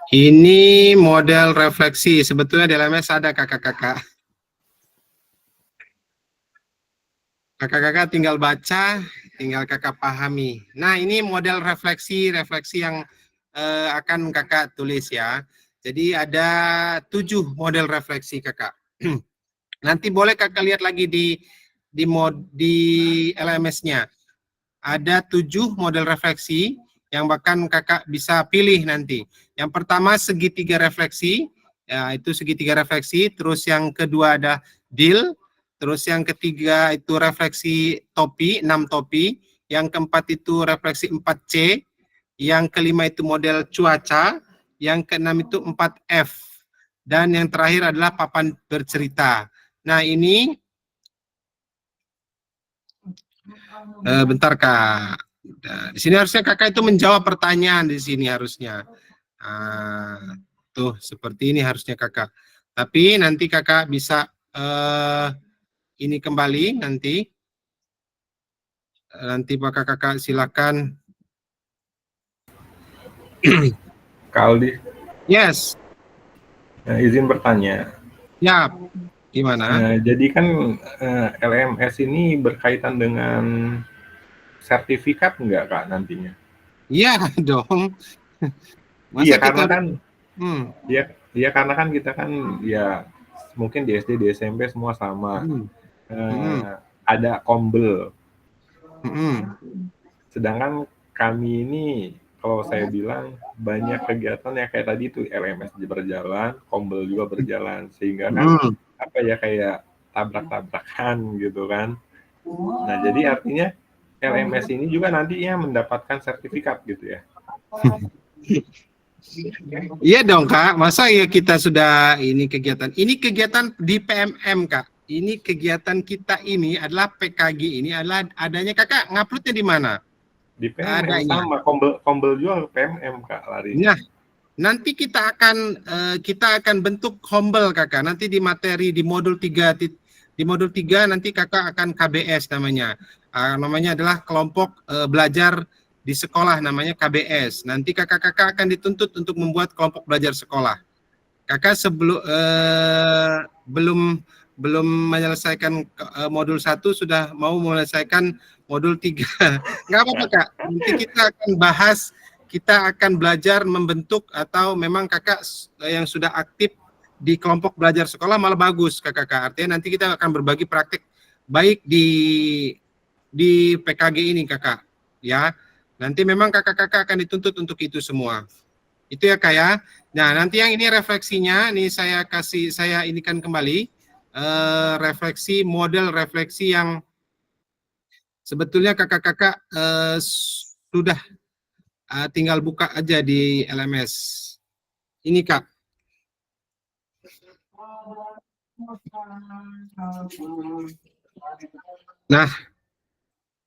Ini model refleksi. Sebetulnya di LMS ada kakak-kakak. Kakak-kakak tinggal baca, tinggal kakak pahami. Nah, ini model refleksi yang akan kakak tulis ya. Jadi ada 7 model refleksi kakak. Nanti boleh kakak lihat lagi di LMS-nya. Ada 7 model refleksi yang bahkan kakak bisa pilih nanti. Yang pertama segitiga refleksi, ya itu segitiga refleksi. Terus yang kedua ada deal. Terus yang ketiga itu refleksi topi, 6 topi. Yang keempat itu refleksi 4C. Yang kelima itu model cuaca. Yang keenam itu 4F. Dan yang terakhir adalah papan bercerita. Nah ini, bentar Kak. Nah, di sini harusnya kakak itu menjawab pertanyaan di sini harusnya. Tuh seperti ini harusnya kakak. Tapi nanti kakak bisa ini kembali nanti Pak kakak silakan. Kak Aldi. Yes. Izin bertanya. Ya, gimana? Jadi kan LMS ini berkaitan dengan sertifikat enggak Kak nantinya? Iya dong. Iya karena kan, iya karena kan kita kan ya mungkin di SD, di SMP semua sama. Ada kombel. Sedangkan kami ini kalau saya bilang banyak kegiatan yang kayak tadi itu LMS berjalan, kombel juga berjalan sehingga kan apa ya kayak tabrak-tabrakan gitu kan. Nah jadi artinya LMS ini juga nantinya mendapatkan sertifikat gitu ya. Iya dong Kak, masa ya kita sudah ini kegiatan di PMM Kak. Ini kegiatan kita ini adalah PKG ini adalah adanya Kakak nguploadnya di mana? Di PMM sama kombel juga PMM Kak larinya. Nah, nanti kita akan bentuk kombel Kakak. Nanti di materi di modul 3 nanti Kakak akan KBS namanya. Namanya adalah kelompok belajar di sekolah namanya KBS. Nanti kakak-kakak akan dituntut untuk membuat kelompok belajar sekolah. Kakak belum menyelesaikan modul 1 sudah mau menyelesaikan modul 3. Nggak apa-apa Kak. Nanti kita akan bahas, kita akan belajar membentuk atau memang kakak yang sudah aktif di kelompok belajar sekolah malah bagus kakak-kakak. Artinya nanti kita akan berbagi praktik baik di PKG ini kakak. Ya. Nanti memang kakak-kakak akan dituntut untuk itu semua. Itu ya Kak ya. Nah, nanti yang ini refleksinya, ini saya inikan kembali. Refleksi, model refleksi yang Sebetulnya kakak-kakak sudah tinggal buka aja di LMS. Ini Kak. Nah,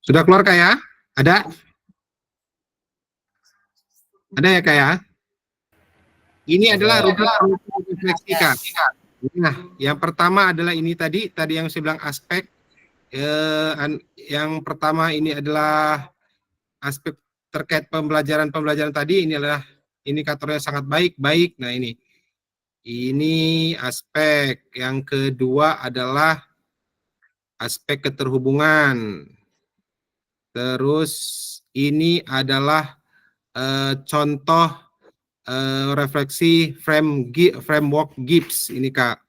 sudah keluar Kak ya? Ada? Ada ya Kak ya? Ini adalah rubrik refleksi Kak. Nah, yang pertama adalah ini tadi yang saya bilang aspek. Yang pertama ini adalah aspek terkait pembelajaran tadi. Ini adalah indikatornya sangat baik. Nah ini aspek. Yang kedua adalah aspek keterhubungan. Terus ini adalah contoh refleksi framework Gibbs ini Kak.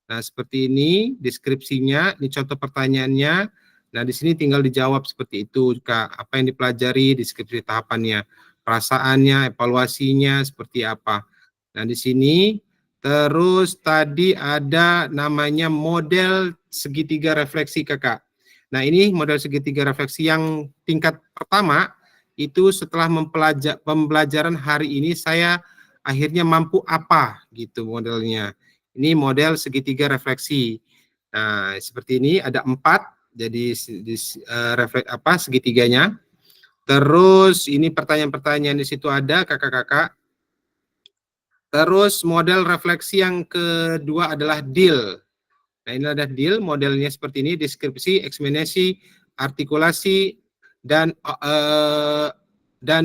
Nah, seperti ini deskripsinya, ini contoh pertanyaannya. Nah, di sini tinggal dijawab seperti itu Kak. Apa yang dipelajari, deskripsi tahapannya, perasaannya, evaluasinya seperti apa. Nah, di sini terus tadi ada namanya model segitiga refleksi Kakak. Nah, ini model segitiga refleksi yang tingkat pertama itu setelah pembelajaran hari ini saya akhirnya mampu apa gitu modelnya. Ini model segitiga refleksi. Nah, seperti ini ada 4 jadi segitiganya. Terus ini pertanyaan-pertanyaan di situ ada kakak-kakak. Terus model refleksi yang kedua adalah deal. Nah, ini ada deal, modelnya seperti ini, deskripsi, eksaminasi, artikulasi, dan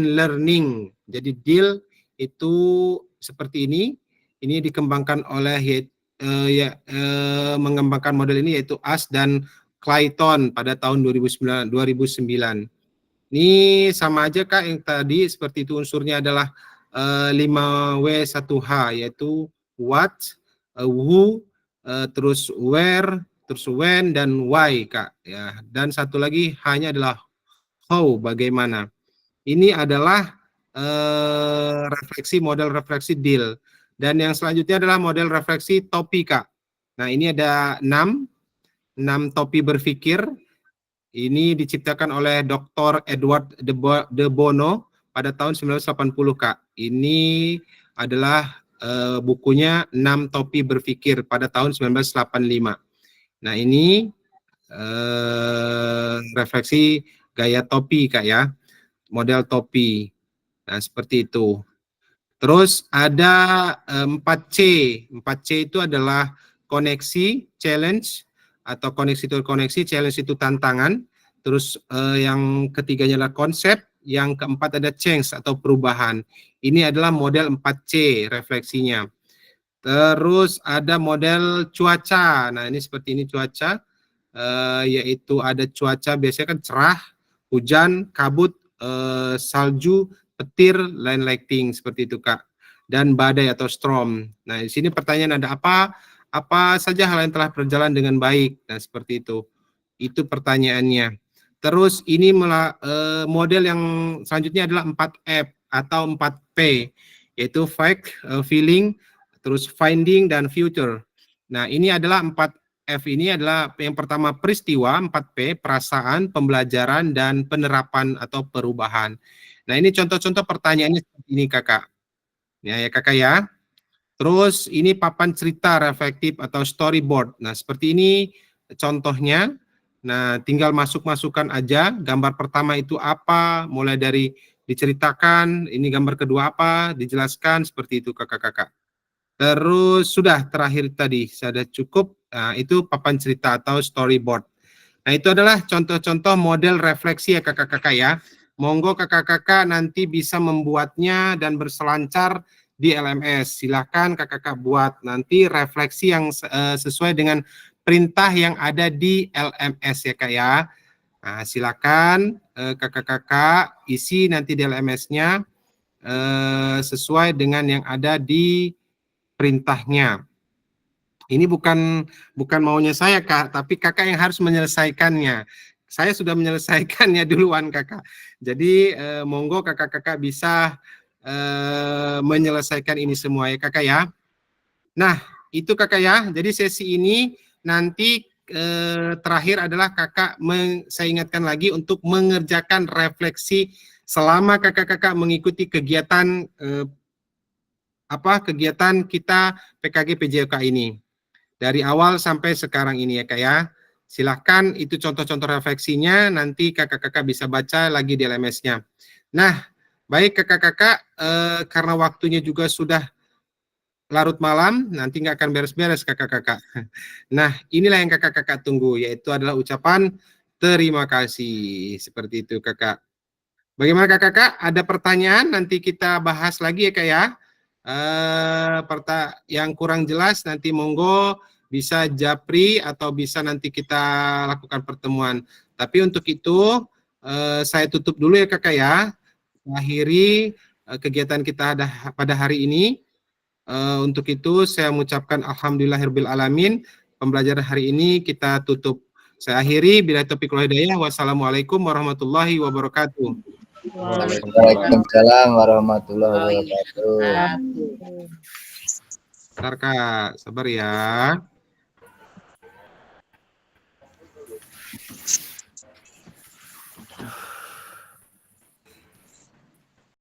learning. Jadi deal itu seperti ini dikembangkan oleh mengembangkan model ini yaitu Ash dan Clayton pada tahun 2009. Ini sama aja Kak yang tadi seperti itu, unsurnya adalah 5W1H yaitu what, who, terus where, terus when, dan why Kak ya. Dan satu lagi hanya adalah how, bagaimana. Ini adalah model refleksi deal. Dan yang selanjutnya adalah model refleksi topi Kak. Nah, ini ada 6 topi berpikir. Ini diciptakan oleh Dr. Edward de Bono pada tahun 1980 Kak. Ini adalah bukunya 6 topi berpikir pada tahun 1985. Nah, ini refleksi gaya topi Kak ya, model topi. Nah, seperti itu. Terus ada 4C. 4C itu adalah koneksi, challenge, atau koneksi itu koneksi, challenge itu tantangan. Terus yang ketiganya adalah konsep, yang keempat ada change atau perubahan. Ini adalah model 4C refleksinya. Terus ada model cuaca. Nah, ini seperti ini cuaca, yaitu ada cuaca biasanya kan cerah, hujan, kabut, salju, petir, lain lighting seperti itu Kak. Dan badai atau storm. Nah, di sini pertanyaan ada apa saja hal yang telah berjalan dengan baik. Nah, seperti itu. Itu pertanyaannya. Terus ini model yang selanjutnya adalah 4F atau 4P, yaitu fact, feeling, terus finding, dan future. Nah, ini adalah 4F ini adalah yang pertama peristiwa, 4P perasaan, pembelajaran, dan penerapan atau perubahan. Nah, ini contoh-contoh pertanyaannya seperti ini Kakak. Ya Kakak ya. Terus ini papan cerita reflektif atau storyboard. Nah, seperti ini contohnya. Nah, tinggal masukkan aja. Gambar pertama itu apa, mulai dari diceritakan, ini gambar kedua apa, dijelaskan, seperti itu kakak-kakak. Terus sudah terakhir tadi, sudah cukup. Nah, itu papan cerita atau storyboard. Nah, itu adalah contoh-contoh model refleksi ya kakak-kakak ya. Monggo kakak-kakak nanti bisa membuatnya dan berselancar di LMS. Silakan kakak-kakak buat nanti refleksi yang sesuai dengan perintah yang ada di LMS ya Kak ya. Nah, silakan kakak-kakak isi nanti di LMS-nya sesuai dengan yang ada di perintahnya. Ini bukan maunya saya Kak, tapi kakak yang harus menyelesaikannya. Saya sudah menyelesaikannya duluan kakak. Jadi monggo kakak-kakak bisa menyelesaikan ini semua ya kakak ya. Nah, itu kakak ya. Jadi sesi ini nanti terakhir adalah kakak saya ingatkan lagi untuk mengerjakan refleksi selama kakak-kakak mengikuti kegiatan kegiatan kita PKG PJOK ini dari awal sampai sekarang ini ya kak ya. Silahkan itu contoh-contoh refleksinya, nanti kakak-kakak bisa baca lagi di LMS-nya. Nah, baik kakak-kakak, karena waktunya juga sudah larut malam, nanti nggak akan beres-beres kakak-kakak. Nah, inilah yang kakak-kakak tunggu, yaitu adalah ucapan terima kasih. Seperti itu kakak. Bagaimana kakak-kakak? Ada pertanyaan? Nanti kita bahas lagi ya kak ya. Yang kurang jelas nanti monggo bisa japri atau bisa nanti kita lakukan pertemuan. Tapi untuk itu saya tutup dulu ya kakak ya. Akhiri kegiatan kita pada hari ini. Untuk itu saya mengucapkan alhamdulillahirabbil alamin. Pembelajaran hari ini kita tutup. Saya akhiri, bila taufiq wal hidayah. Wassalamualaikum warahmatullahi wabarakatuh. Waalaikumsalam warahmatullahi wabarakatuh. Bentar kak, sabar ya.